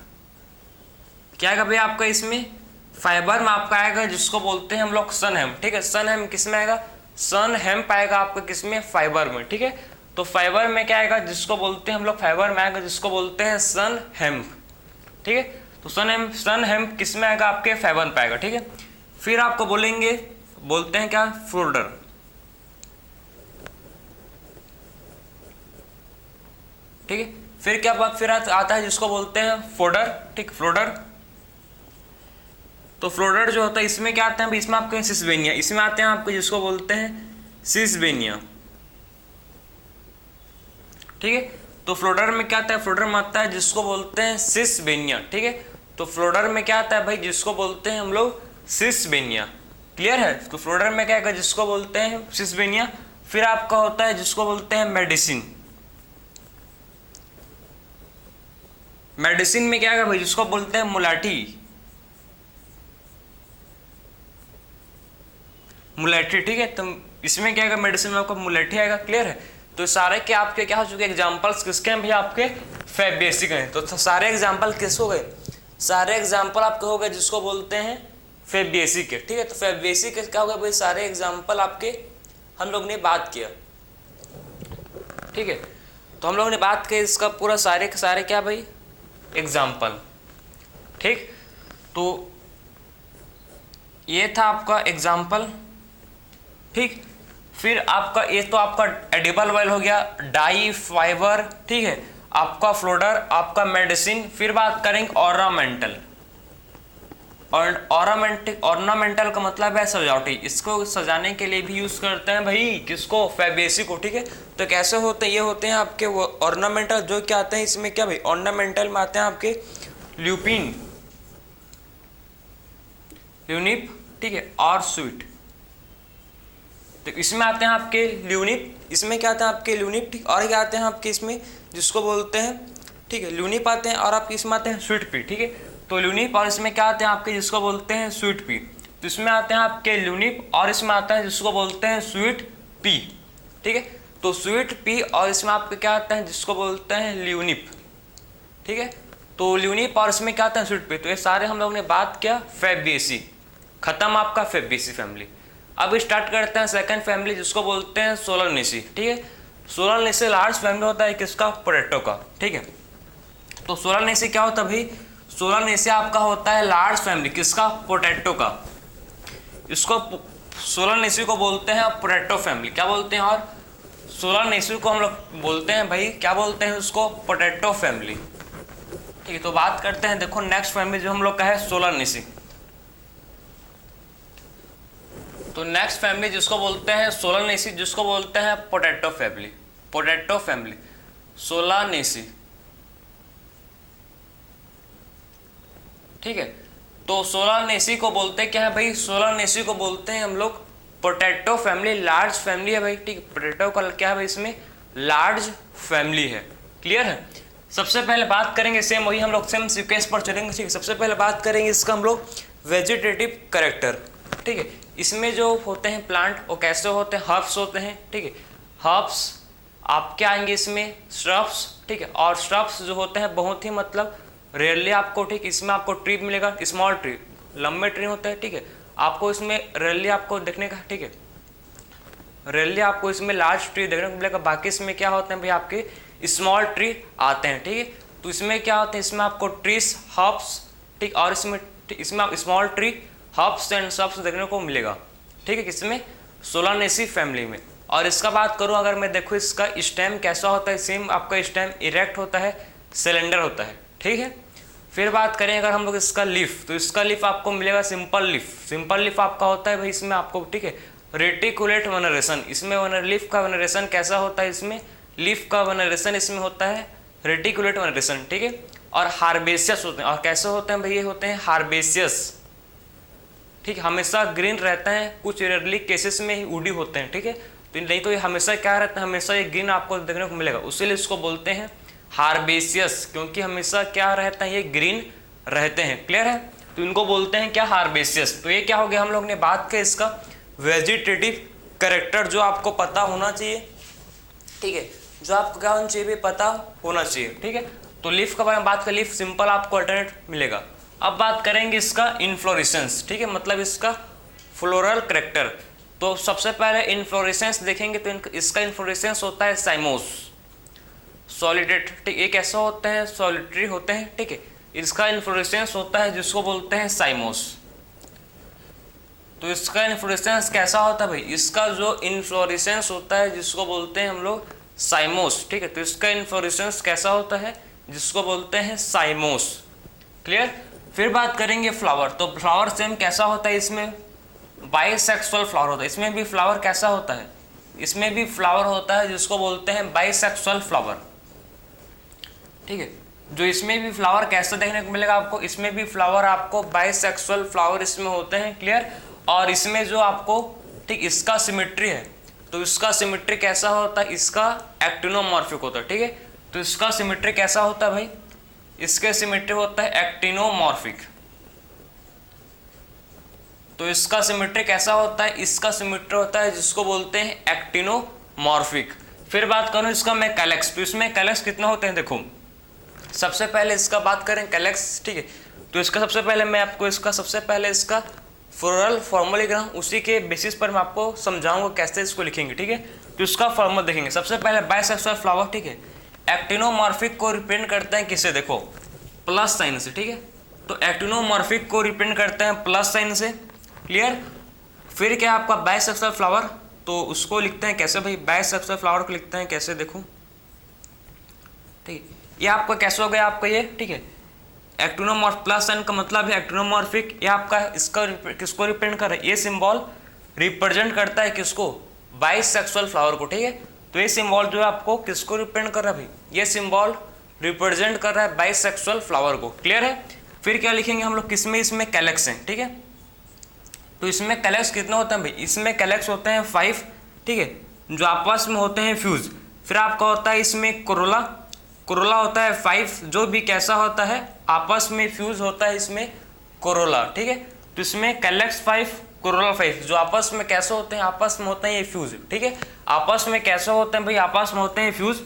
क्या आएगा भाई आपका इसमें फाइबर में आपका आएगा जिसको बोलते हैं हम लोग सन हेम्प, ठीक है। सन हेम्प किस में आएगा, सन हेम्प आएगा आपका किसमें, फाइबर में, ठीक है। तो फाइबर में क्या आएगा, जिसको बोलते हैं हम लोग फाइबर में आएगा जिसको बोलते हैं सन हेम्प, ठीक है। तो सन हेम्प किस में आएगा, आपके फाइबर में आएगा, ठीक है। फिर आपको बोलते हैं क्या, फ्लोडर, ठीक है। फिर क्या बात, फिर आता है जिसको बोलते हैं फोडर, ठीक, फ्लोडर। तो फ्लोडर जो होता है इसमें क्या आते हैं, इसमें आपके सिसबेनिया, इसमें आते हैं आपको जिसको बोलते हैं सिसबेनिया, ठीक है। तो फ्लोडर में क्या आता है, फ्लोडर में आता है जिसको बोलते हैं सिसबेनिया, ठीक है। तो फ्लोडर में क्या आता है भाई, जिसको बोलते हैं हम लोग सिसबेनिया। क्लियर है। तो फ्लोडर में क्या आएगा, जिसको बोलते हैं सिसबेनिया। फिर आपका होता है जिसको बोलते हैं मेडिसिन। मेडिसिन में क्या आएगा भाई, जिसको बोलते हैं मुलाठी, ठीक है। तो इसमें क्या आएगा, मेडिसिन में आपका मुलाठी आएगा। क्लियर है। तो सारे के आपके क्या हो चुके एग्जांपल्स किसके हैं भैया, आपके फैबिएसी के हैं। तो सारे एग्जांपल किस हो गए, सारे एग्जांपल आपके हो गए जिसको बोलते हैं फैबिएसी के, ठीक है। तो फैबिएसी के क्या हो गए भाई, सारे एग्जांपल आपके हम लोग ने बात किया, ठीक है। तो हम लोग ने बात की इसका पूरा सारे के सारे क्या भाई एग्जाम्पल, ठीक। तो ये था आपका एग्जाम्पल, ठीक। फिर आपका ये तो आपका एडिबल ऑयल हो गया, डाई, फाइबर, ठीक है, आपका फ्लोडर, आपका मेडिसिन। फिर बात करेंगे ऑर्नामेंटल। और ऑर्नामेंटल का मतलब है सजावटी, इसको सजाने के लिए भी यूज करते हैं भाई किसको, फैबिएसी को, ठीक है। तो कैसे होते हैं, ये होते हैं आपके वो ऑर्नामेंटल, जो क्या आते हैं इसमें क्या भाई, ऑर्नामेंटल में आते हैं आपके ल्यूपिन, ल्यूनिप, ठीक है, और स्वीट। तो इसमें आते हैं आपके ल्यूनिप, इसमें क्या आते हैं आपके ल्यूनिप, ठीक। और क्या आते हैं आपके इसमें जिसको बोलते हैं, ठीक है, ल्यूनिप आते हैं, और आपके इसमें आते हैं स्वीट पी, ठीक है। तो ल्यूनिप और इसमें क्या आते हैं आपके जिसको बोलते हैं स्वीट पी। तो इसमें आते हैं आपके ल्यूनिप और इसमें आता है जिसको बोलते हैं स्वीट पी, ठीक है। तो स्वीट पी और इसमें आपके क्या आता है जिसको बोलते हैं ल्यूनिप, ठीक है। तो ल्यूनिप और इसमें क्या आता है स्वीट पी। तो ये सारे हम लोग ने बात किया फैबिएसी, खत्म आपका फैबिएसी फैमिली। अब स्टार्ट करते हैं सेकंड फैमिली जिसको बोलते हैं सोलानेसी, ठीक है। सोलानेसी लार्ज फैमिली होता है किसका, पोटैटो का, ठीक है। तो सोलानेसी क्या होता है भाई, सोलानेसी आपका होता है लार्ज फैमिली, किसका, पोटैटो का। इसको सोलानेसी को बोलते हैं पोटैटो फैमिली, क्या बोलते हैं, और सोलानेसी को हम लोग बोलते हैं भाई, क्या बोलते हैं उसको, पोटैटो फैमिली। ठीक है, तो बात करते हैं, देखो नेक्स्ट फैमिली जो हम लोग का है सोलानेसी। तो नेक्स्ट फैमिली जिसको बोलते हैं सोलानेसी, जिसको बोलते हैं potato family, potato family, Solanaceae. ठीक है, तो सोलानेसी को बोलते हैं क्या है भाई, सोलानेसी को बोलते हैं हम लोग पोटैटो फैमिली, लार्ज फैमिली है भाई। ठीक है, पोटैटो का क्या है भाई, इसमें लार्ज फैमिली है। क्लियर है। सबसे पहले बात करेंगे, सेम वही हम लोग सेम सीक्वेंस पर चलेंगे। ठीक है, सबसे पहले बात करेंगे इसका हम लोग वेजिटेटिव कैरेक्टर। ठीक है, इसमें जो होते हैं प्लांट वो कैसे होते हैं, हर्ब्स होते हैं। ठीक है, हर्ब्स आपके आएंगे इसमें श्रब्स। ठीक है, और श्रब्स जो होते हैं बहुत ही मतलब रेयरली आपको, ठीक, इसमें आपको ट्री मिलेगा, स्मॉल ट्री, लंबे ट्री होते हैं। ठीक है, आपको इसमें रेयरली आपको देखने का, ठीक है, रेयरली आपको इसमें लार्ज ट्री देखने को मिलेगा। बाकी इसमें क्या होते हैं भाई, आपके स्मॉल ट्री आते हैं। ठीक है, तो इसमें क्या होते हैं, इसमें आपको ट्रीज, हर्ब्स, ठीक, और इसमें small tree, herbs and shrubs देखने को मिलेगा। ठीक है, किसमें, सोलानेसी फैमिली में। और इसका बात करूं अगर मैं देखूं, इसका स्टेम कैसा होता है, सेम आपका स्टेम इरेक्ट होता है, सिलेंडर होता है। ठीक है, फिर बात करें अगर हम लोग इसका लीफ, तो इसका लीफ आपको मिलेगा सिंपल लीफ। सिंपल लीफ आपका होता है भाई, इसमें आपको, ठीक है, रेटिकुलेट वेनरेशन, इसमें लीफ का वेनरेशन कैसा होता है, इसमें लीफ का वेनरेशन इसमें होता है रेटिकुलेट वेनरेशन। ठीक है, और हार्बेसियस होते हैं, और कैसे होते हैं भाई, ये होते हैं हार्बेसियस। ठीक है, हमेशा ग्रीन रहता है, कुछ रेयरली केसेस में ही वुडी होते हैं। ठीक है, तो नहीं तो ये हमेशा क्या रहता है, हमेशा ये ग्रीन आपको देखने को मिलेगा, उसीलिए इसको बोलते हैं हार्बेसियस, क्योंकि हमेशा क्या रहता है, ये ग्रीन रहते हैं। क्लियर है, तो इनको बोलते हैं क्या, हार्बेसियस। तो ये क्या हो गया, हम लोग ने बात की इसका वेजिटेटिव कैरेक्टर, जो आपको पता होना चाहिए। ठीक है, जो आपको क्या होना चाहिए, पता होना चाहिए। ठीक है, तो लीफ का बारे में बात कर, लीफ सिंपल आपको अल्टरनेट मिलेगा। अब बात करेंगे इसका इन्फ्लोरेसेंस। ठीक है, मतलब इसका फ्लोरल कैरेक्टर। तो सबसे पहले इन्फ्लोरेसेंस देखेंगे, तो इसका इन्फ्लोरेसेंस होता है साइमोस, सॉलिडेट। ठीक, ये कैसा होते हैं, सॉलिटरी होते हैं। ठीक है, इसका इन्फ्लोरेसेंस होता है जिसको बोलते हैं साइमोस। तो इसका इन्फ्लोरेसेंस कैसा होता है भाई, इसका जो इन्फ्लोरेसेंस होता है जिसको बोलते हैं हम लोग साइमोस। ठीक है, तो इसका इन्फ्लोरेसेंस कैसा होता है, जिसको बोलते हैं साइमोस। क्लियर। फिर बात करेंगे फ्लावर। तो फ्लावर सेम कैसा होता है, इसमें बाइसेक्सुअल फ्लावर होता है। इसमें भी फ्लावर कैसा होता है, इसमें भी फ्लावर होता है जिसको बोलते हैं बाइसेक्सुअल फ्लावर। ठीक है, जो इसमें भी फ्लावर कैसा देखने को मिलेगा आपको, इसमें भी फ्लावर आपको बाइसेक्सुअल फ्लावर इसमें होते हैं। क्लियर। और इसमें जो आपको, ठीक, इसका सिमेट्री है, तो इसका सिमेट्री कैसा होता है, इसका एक्टिनोमॉर्फिक होता है। ठीक है, तो इसका सिमेट्री कैसा होता है भाई, इसके सिमेट्री होता है एक्टिनोमॉर्फिक। तो इसका सिमेट्री कैसा होता है, इसका सिमेट्री होता है जिसको बोलते हैं एक्टिनोमॉर्फिक। फिर बात करूं इसका मैं कैलेक्स, तो इसमें कैलेक्स कितना होते हैं, देखो सबसे पहले इसका बात करें कैलेक्स। ठीक है, तो इसका सबसे पहले मैं आपको इसका सबसे पहले इसका फ्लोरल फॉर्मूलाग्राम, उसी के बेसिस पर मैं आपको समझाऊंगा कैसे इसको लिखेंगे। ठीक है, तो इसका फॉर्मूला देखेंगे। सबसे पहले बाइसेक्सुअल फ्लावर, ठीक है, एक्टिनोमॉर्फिक को रिप्रेजेंट करते हैं किससे, देखो प्लस साइन से। ठीक है, तो एक्टिनोमॉर्फिक को रिप्रेजेंट करते हैं प्लस साइन से। क्लियर। फिर क्या आपका बाइसेक्सुअल फ्लावर, तो उसको लिखते हैं कैसे भाई, बाइसेक्सुअल फ्लावर को लिखते हैं कैसे, देखो ठीक है, ये आपका कैसे हो गया आपका ये। ठीक है, एक्टिनोमॉर्फ प्लस साइन का मतलब है एक्टिनोमॉर्फिक। ये आपका इसका किसको रिप्रेजेंट कर रहा है, ये सिंबल रिप्रेजेंट करता है किसको, बाइसेक्सुअल फ्लावर को। ठीक है, तो ये सिंबल जो है आपको किसको रिप्रेजेंट कर रहा है भाई, ये सिंबल रिप्रेजेंट कर रहा है बाइसेक्सुअल फ्लावर को। क्लियर है। फिर क्या लिखेंगे हम लोग, किसमें, इसमें कैलेक्स है। ठीक है, तो इसमें कैलेक्स कितना होता है भाई, इसमें कैलेक्स होते हैं 5। ठीक है, जो आपस में होते हैं फ्यूज। फिर आपका होता है इसमें कोरोला, कोरोला होता है 5, जो भी कैसा होता है आपस में फ्यूज होता है इसमें कोरोला। ठीक है, तो इसमें कैलेक्स 5, कोरोला 5, जो आपस में कैसे होते हैं, आपस में होते हैं ये फ्यूज। ठीक है, आपस में कैसे होते हैं भाई, आपस में होते हैं फ्यूज।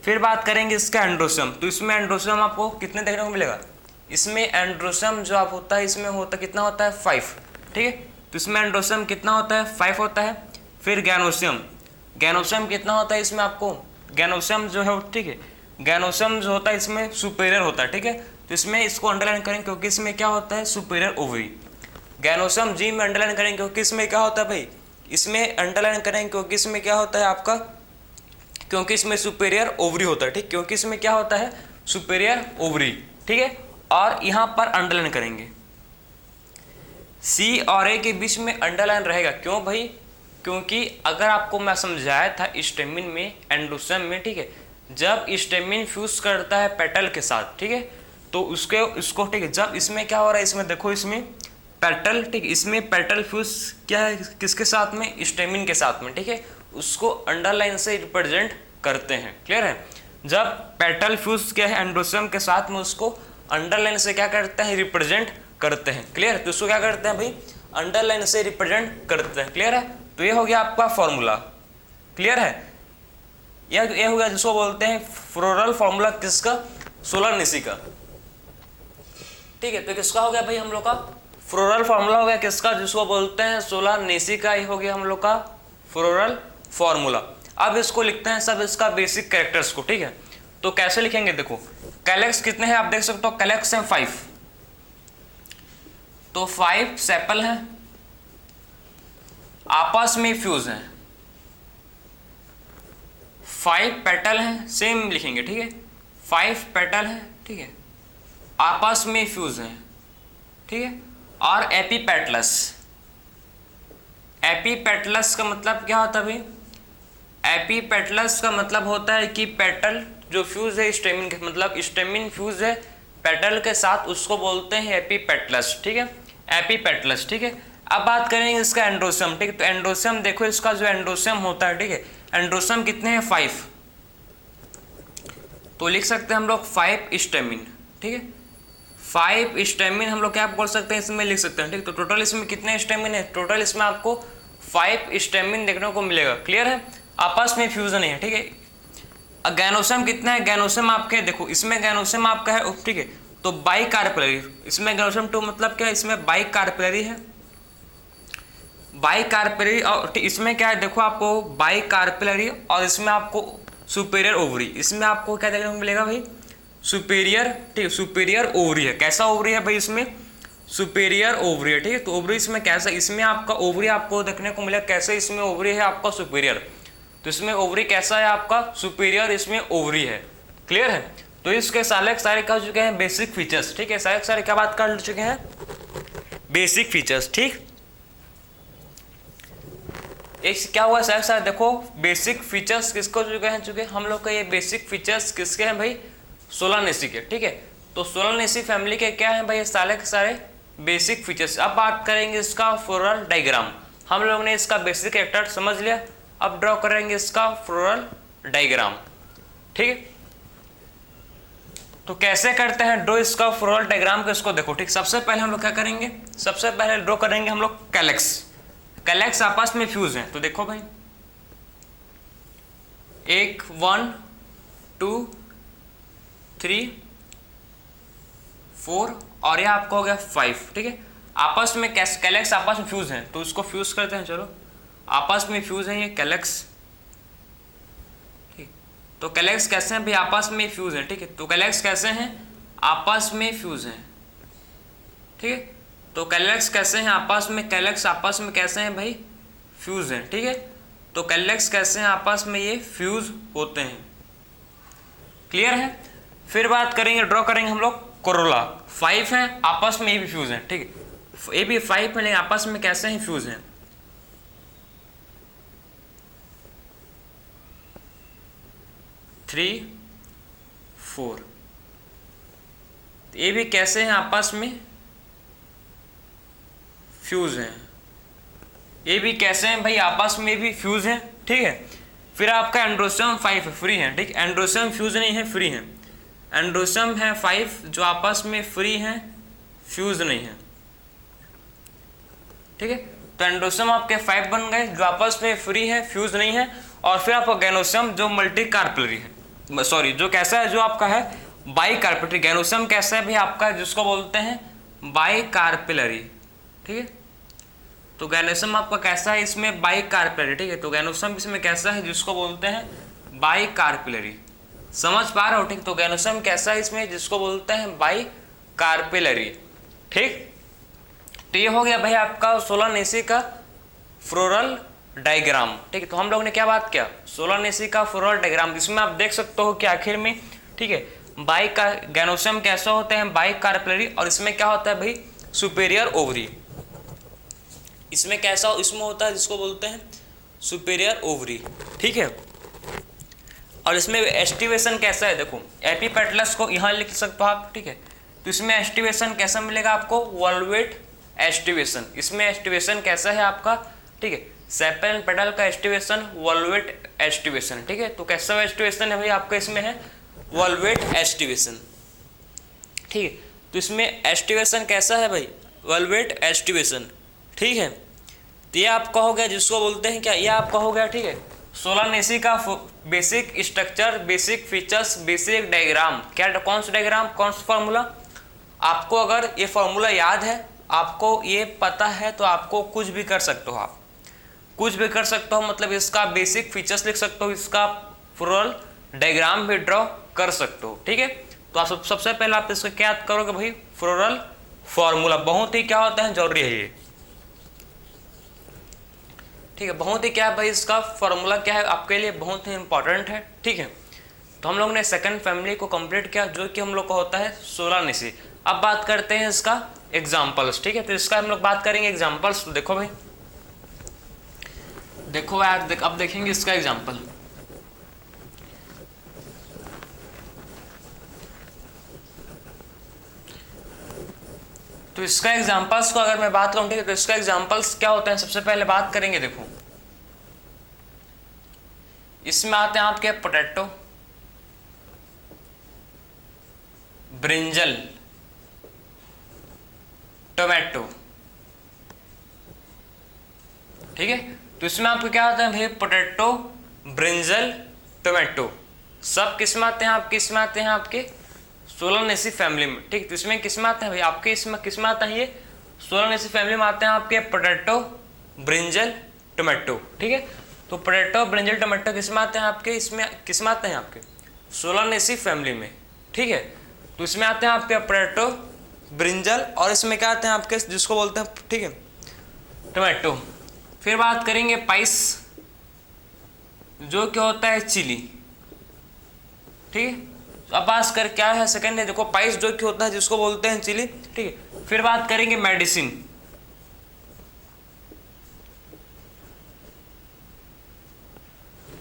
फिर बात करेंगे इसका एंड्रोसियम, तो इसमें एंड्रोसियम आपको कितने देखने को मिलेगा, इसमें एंड्रोसियम जो आप होता है इसमें होता कितना होता है 5। ठीक है, तो इसमें एंड्रोसियम कितना होता है 5 होता है। फिर गैनोसियम, गैनोसियम कितना होता है इसमें आपको, गैनोसियम जो है, ठीक है, गैनोसम जो होता है इसमें सुपेरियर होता है, ठीक है। तो इसमें इसको अंडरलाइन करेंगे क्योंकि इसमें क्या होता है, सुपेरियर ओवरी। गैनोसम जी में अंडरलाइन करेंगे क्योंकि इसमें क्या होता है भाई, इसमें अंडरलाइन करेंगे क्योंकि इसमें क्या होता है आपका, क्योंकि इसमें सुपेरियर ओवरी होता है, ठीक, क्योंकि इसमें क्या होता है, सुपेरियर ओवरी, ठीक है। और यहाँ पर अंडरलाइन करेंगे, सी और ए के बीच में अंडरलाइन रहेगा, क्यों भाई, क्योंकि अगर आपको मैं समझाया था स्टेमिन में, एंडोसम में, ठीक है, जब स्टेमिन फ्यूज करता है पेटल के साथ, ठीक है, तो उसको ठीक है, जब इसमें क्या हो रहा है, इसमें देखो, इसमें पेटल, ठीक, इसमें पेटल फ्यूज क्या है, किसके साथ में, स्टेमिन के साथ में, ठीक है, उसको अंडरलाइन से रिप्रेजेंट करते हैं। क्लियर है, जब पेटल फ्यूज क्या है एंडोसम के साथ में, उसको अंडरलाइन से क्या करते हैं, रिप्रेजेंट करते हैं। क्लियर, तो उसको क्या करते हैं भाई, अंडरलाइन से रिप्रेजेंट करते हैं। क्लियर है, तो ये हो गया आपका फॉर्मूला। क्लियर है, यह हो गया जिसको बोलते हैं फ्लोरल फॉर्मूला, किसका, सोलानेसी का, ठीक है। तो किसका हो गया भाई हम लोग का फ्लोरल फॉर्मूला हो गया, किसका, जिसको बोलते हैं सोलानेसी का, ये हो गया हम लोग का फ्लोरल फॉर्मूला। अब इसको लिखते हैं सब इसका बेसिक कैरेक्टर्स को, ठीक है। तो कैसे लिखेंगे, देखो कैलेक्स कितने हैं आप देख सकते हो, कैलेक्स हैं 5, तो 5 सेपल हैं, आपस में फ्यूज हैं, 5 पेटल हैं, सेम लिखेंगे, ठीक है, 5 पेटल हैं, ठीक है, आपस में फ्यूज हैं, ठीक है। और एपीपेटलस, एपीपेटलस का मतलब क्या होता है भाई, एपीपेटलस का मतलब होता है कि पेटल जो फ्यूज है स्टेमिन के, मतलब स्टेमिन फ्यूज है पेटल के साथ, उसको बोलते हैं एपीपेटलस, ठीक है, एपीपेटलस, ठीक है। अब बात करेंगे इसका एंडोसम, ठीक है। तो एंडोसम देखो, इसका जो एंडोसम होता है, ठीक है, एंडोसम कितने हैं, 5, तो लिख सकते हैं हम लोग 5 स्टेमिन, ठीक है, 5 स्टेमिन हम लोग क्या बोल सकते हैं, इसमें लिख सकते हैं, ठीक। तो टोटल इसमें कितने स्टेमिन है, टोटल इसमें आपको 5 स्टेमिन देखने को मिलेगा। क्लियर है, आपस में फ्यूजन नहीं है, ठीक है। गैनोसम कितना है, गैनोसम आपके देखो, इसमें गैनोसम आपका है, ठीक है, तो बाई कार्पेलरी, इसमें गैनोसम 2 मतलब क्या है, इसमें बाई कार्पेलरी है, बाई कार्पेलरी, और इसमें क्या है देखो आपको बाई कार्पेलरी, और इसमें आपको सुपेरियर ओवरी, इसमें आपको क्या देखने को मिलेगा भाई, सुपेरियर, ठीक है, सुपेरियर ओवरी है। कैसा ओवरी है भाई, इसमें सुपेरियर ओवरी है, ठीक है। तो ओवरी इसमें कैसा, इसमें आपका ओवरी आपको देखने को मिलेगा कैसे, इसमें ओवरी है आपका सुपेरियर, तो इसमें ओवरी कैसा है आपका, सुपेरियर, इसमें ओवरी है। क्लियर है, तो इसके सारे कर चुके हैं बेसिक फीचर्स, ठीक है, सारे क्या बात कर चुके हैं, बेसिक फीचर्स, ठीक। एक क्या हुआ सारे देखो बेसिक फीचर्स किसको चुके हैं हम लोग का, ये बेसिक फीचर्स किसके हैं भाई, सोलानेसी के, ठीक है। तो सोलानेसी फैमिली के क्या है भाई, ये सारे बेसिक फीचर्स। अब बात करेंगे इसका फ्लोरल डायग्राम, हम लोग ने इसका बेसिक कैरेक्टर समझ लिया, अब ड्रॉ करेंगे इसका फ्लोरल डायग्राम, ठीक है। तो कैसे करते हैं ड्रॉ इसका फ्लोरल डायग्राम को, इसको देखो, ठीक। सबसे पहले हम लोग क्या करेंगे, सबसे पहले ड्रॉ करेंगे हम लोग कैलेक्स, कैलेक्स आपस में फ्यूज हैं, तो देखो भाई, 1 2 3 4 और यह आपका हो गया 5, ठीक है। आपस में कैलेक्स आपस में फ्यूज हैं, तो इसको फ्यूज करते हैं, चलो, आपस में फ्यूज हैं ये कैलेक्स, ठीक। तो कैलेक्स कैसे हैं भाई, आपस में फ्यूज हैं, ठीक है। तो कैलेक्स कैसे हैं, आपस में फ्यूज हैं, ठीक है। तो कैलेक्स कैसे हैं आपस में, कैलेक्स आपस में कैसे हैं भाई, फ्यूज हैं, ठीक है। तो कैलेक्स कैसे हैं आपस में, ये फ्यूज होते हैं। क्लियर है, फिर बात करेंगे, ड्रॉ करेंगे हम लोग कोरोला, 5 हैं आपस में, ये भी फ्यूज हैं, ठीक है, ये भी 5 है, लेकिन आपस में कैसे हैं, फ्यूज हैं। 3 4, ये भी कैसे हैं आपस में, फ्यूज हैं, ये भी कैसे हैं भाई, आपस में भी फ्यूज हैं, ठीक है। फिर आपका एंड्रोसम 5 फ्री है, ठीक, एंड्रोसम फ्यूज नहीं है, फ्री है, एंड्रोसम है 5 जो आपस में फ्री हैं, फ्यूज नहीं है, ठीक है। तो एंड्रोसम आपके 5 बन गए जो आपस में फ्री है, फ्यूज नहीं है। और फिर आपका गैनोसम जो मल्टी कार्पेलरी है, सॉरी, जो कैसा है, जो आपका है बाई कार्पेलरी, गैनोसम कैसा है भाई आपका, जिसको बोलते हैं बाई कार्पेलरी, ठीक है। तो गैनोसम आपका कैसा है, इसमें बाई कार्पेलरी, ठीक है। तो गैनोसम इसमें कैसा है, जिसको बोलते हैं बाई कार्पेलरी, समझ पा रहे हो? ठीक, तो गैनोसम कैसा है इसमें, जिसको बोलते हैं बाई कार्पेलरी। ठीक, तो ये हो गया भाई आपका सोलानेसी का फ्लोरल डायग्राम। ठीक है, तो हम लोग ने क्या बात किया, सोलानेसी का फ्लोरल डायग्राम, जिसमें आप देख सकते हो कि आखिर में, ठीक है, बाई का गैनोसम कैसा होते हैं, बाई कार्पेलरी, और इसमें क्या होता है भाई, सुपेरियर ओवरी। इसमें कैसा, इसमें होता है जिसको बोलते हैं सुपेरियर ओवरी। ठीक है, और इसमें एस्टिवेशन कैसा है, देखो एपिपेटलस को यहाँ लिख सकते हो आप। ठीक है, तो इसमें एस्टिवेशन कैसा मिलेगा आपको, वॉल्वेट एस्टिवेशन। इसमें एस्टिवेशन कैसा है आपका, ठीक है, सेपल एंड पेटल का एस्टिवेशन वॉल्वेट एस्टिवेशन। ठीक है, तो कैसा एस्टिवेशन है भाई आपका, इसमें है वॉल्वेट एस्टिवेशन। ठीक है, तो इसमें एस्टिवेशन कैसा है भाई, वॉल्वेट एस्टिवेशन। ठीक है, तो ये आपका हो गया जिसको बोलते हैं क्या, ये आपका हो गया, ठीक है, सोलानेसी का basic structure, basic features, basic diagram. क्या, कौन सा डायग्राम, कौन सा फॉर्मूला, आपको अगर ये फॉर्मूला याद है, आपको ये पता है, तो आपको कुछ भी कर सकते हो, आप कुछ भी कर सकते हो, मतलब इसका बेसिक फीचर्स लिख सकते हो, इसका फ्लोरल डायग्राम भी ड्रॉ कर सकते हो। ठीक है, तो आप सबसे पहले आप इसका क्या याद करोगे भाई, फ्लोरल फॉर्मूला, बहुत ही क्या होता है, जरूरी है ये। ठीक है, बहुत ही क्या है भाई, इसका फॉर्मूला क्या है आपके लिए बहुत ही इंपॉर्टेंट है। ठीक है, तो हम लोग ने सेकंड फैमिली को कंप्लीट किया, जो कि हम लोग का होता है सोलानेसी। अब बात करते हैं इसका एग्जाम्पल्स। ठीक है, तो इसका हम लोग बात करेंगे एग्जाम्पल्स। तो देखो भाई, देखो यार, अब देखेंगे इसका एग्जाम्पल। तो इसका एग्जाम्पल्स को अगर मैं बात करूं, ठीक है, तो इसका एग्जाम्पल्स क्या होते हैं, सबसे पहले बात करेंगे, देखो इसमें आते हैं आपके पोटैटो, ब्रिंजल, टोमेटो। ठीक है, तो इसमें आपको क्या आता है भाई, पोटैटो, ब्रिंजल, टोमेटो, सब किस में आते हैं, आप किस में आते हैं, आपके सोलानेसी फैमिली में। ठीक, तो इसमें किस में आते हैं भाई, आपके इसमें किस में आता है, ये सोलानेसी फैमिली में आते हैं आपके पोटैटो, ब्रिंजल, टोमेटो। ठीक है, तो पोटैटो, ब्रिंजल, टोमेटो किस में आते हैं आपके, इसमें किस में आते हैं आपके सोलानेसी फैमिली में। ठीक है, तो इसमें आते हैं आपके पोटैटो, ब्रिंजल, और इसमें क्या आते हैं आपके, जिसको बोलते हैं, ठीक है, टोमेटो। फिर बात करेंगे पाइस, जो क्या होता है, चिली। ठीक है, अब बात कर क्या है, सेकंड है, देखो पाइस जो कि होता है, जिसको बोलते हैं चिली। ठीक है, फिर बात करेंगे मेडिसिन।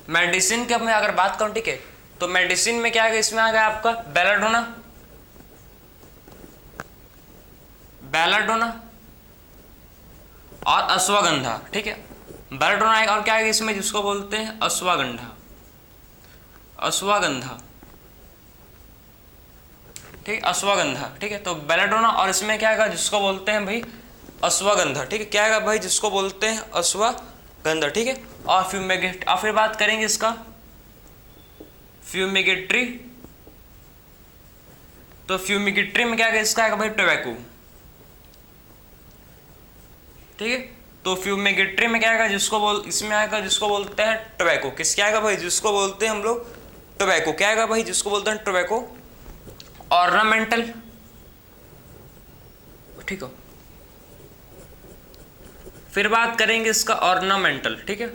मेडिसिन की मैं अगर बात करूं, ठीक है, तो मेडिसिन में क्या है, इसमें आ गया आपका बेलाडोना, बेलाडोना और अश्वगंधा। ठीक है, बेलाडोना आएगा, और क्या आएगा इसमें, जिसको बोलते हैं अश्वगंधा, अश्वगंधा। ठीक, अश्वगंधा। ठीक है, तो बेलाडोना, और इसमें क्या आएगा, जिसको बोलते हैं भाई अश्वगंधा। ठीक है, क्या आएगा भाई, जिसको बोलते हैं अश्वगंधा। ठीक है, और फ्यूमिगेट, और फिर बात करेंगे इसका फ्यूमिगेट्री। तो फ्यूमिगेट्री में क्या आएगा, इसका आएगा भाई टोबैको। ठीक है, तो फ्यूमिगेट्री में क्या आएगा, इसमें आएगा जिसको बोलते हैं टोबैको। किसके आएगा भाई, जिसको बोलते हैं हम लोग टोबैको। क्या आएगा भाई, जिसको बोलते हैं टोबैको। ऑर्नामेंटल, ठीक है, फिर बात करेंगे इसका ऑर्नामेंटल। ठीक है,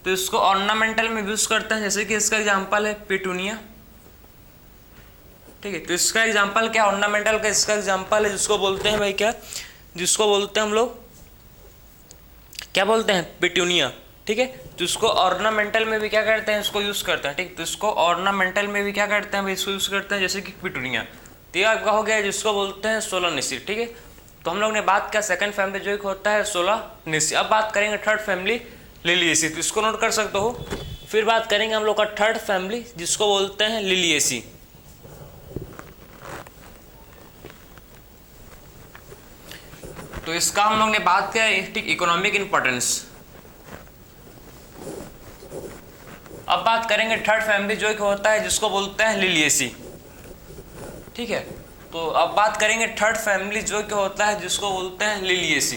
तो इसको ऑर्नामेंटल में यूज करते हैं, जैसे कि इसका एग्जांपल है पिटूनिया। ठीक है, तो इसका एग्जांपल क्या, ऑर्नामेंटल का इसका एग्जांपल है, जिसको बोलते हैं भाई क्या, जिसको बोलते हैं हम लोग क्या बोलते हैं, पिटूनिया। ठीक है, तो इसको ऑर्नामेंटल में भी क्या करते हैं, इसको यूज करते हैं। ठीक, तो इसको ऑर्नामेंटल में भी क्या करते हैं भाई, इसको यूज करते हैं, जैसे कि पिटूनिया। तो ये आपका हो गया, जिसको बोलते हैं सोलानेसी। ठीक है, तो हम लोग ने बात किया सेकंड फैमिली जो होता है सोलानेसी। अब बात करेंगे थर्ड फैमिली लिलिएसी, तो इसको नोट कर सकते हो। फिर बात करेंगे हम लोग का थर्ड फैमिली, जिसको बोलते हैं लिलिएसी। तो इसका हम लोग ने बात किया इकोनॉमिक इंपॉर्टेंस। अब बात करेंगे थर्ड फैमिली जो कि होता है, जिसको बोलते हैं लिलिएसी। ठीक है, तो अब बात करेंगे थर्ड फैमिली जो कि होता है, जिसको बोलते हैं लिलिएसी।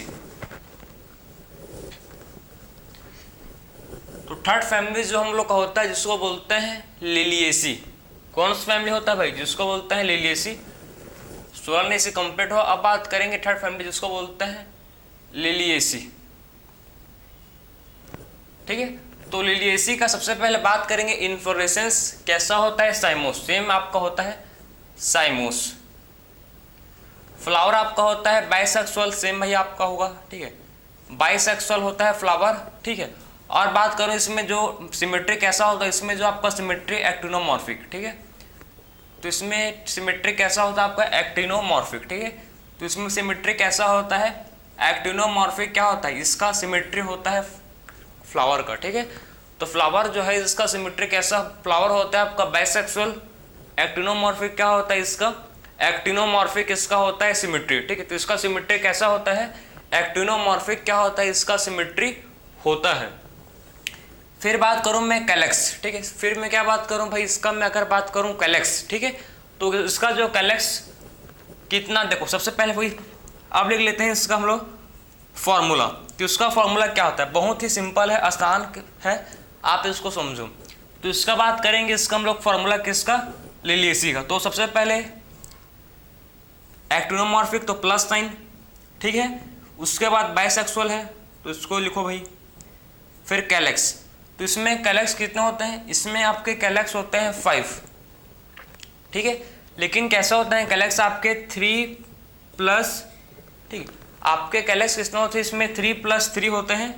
तो थर्ड फैमिली जो हम लोग का होता है जिसको बोलते हैं लिलिएसी। कौन सा फैमिली होता है भाई? जिसको बोलते हैं लिलिएसी। सोलनेसी कंप्लीट हो, अब बात करेंगे थर्ड फैमिली जिसको बोलते हैं लिलिएसी। ठीक है, तो लिलिएसी का सबसे पहले बात करेंगे इन्फ्लोरेसेंस कैसा होता है, साइमोस। सेम आपका होता है साइमोस। फ्लावर आपका होता है बाइसेक्सुअल, सेम भाई आपका होगा। ठीक है, बाइसेक्सुअल होता है फ्लावर। ठीक है, और बात करूं इसमें जो सिमेट्री कैसा होता है, इसमें जो आपका सिमेट्री एक्टिनोमॉर्फिक। ठीक है, तो इसमें सिमेट्री कैसा होता है आपका एक्टिनोमॉर्फिक। ठीक है, तो इसमें सिमेट्री कैसा होता है एक्टिनोमॉर्फिक। क्या होता है इसका सिमेट्री होता है फ्लावर का। ठीक है, तो फ्लावर जो है इसका सिमेट्री कैसा फ्लावर होता है आपका बाइसेक्सुअल। एक्टिनोमॉर्फिक क्या होता है इसका एक्टिनोमॉर्फिक, इसका होता है सिमेट्री। ठीक है, तो इसका सिमेट्री कैसा होता है एक्टिनोमॉर्फिक। क्या होता है इसका सिमेट्री होता है। फिर बात करूं मैं कैलेक्स। ठीक है, फिर मैं क्या बात करूं भाई इसका, मैं अगर बात करूं कैलेक्स। ठीक है, तो इसका जो कैलेक्स कितना, देखो सबसे पहले वही आप लिख लेते हैं इसका हम लोग फॉर्मूला। तो इसका फॉर्मूला क्या होता है, बहुत ही सिंपल है, आसान है, आप इसको समझो। तो इसका बात करेंगे इसका हम लोग फॉर्मूला किसका, लिलिएसी का। तो सबसे पहले एक्टिनोमॉर्फिक तो प्लस साइन। ठीक है, उसके बाद बाइसेक्सुअल है तो इसको लिखो भाई। फिर कैलेक्स, तो इसमें कैलेक्स कितने होते हैं, इसमें आपके कैलेक्स होते हैं 5। ठीक है, लेकिन कैसा होता है कैलेक्स आपके 3+। ठीक है, आपके कैलेक्स कितने होते हैं इसमें 3+3 होते हैं,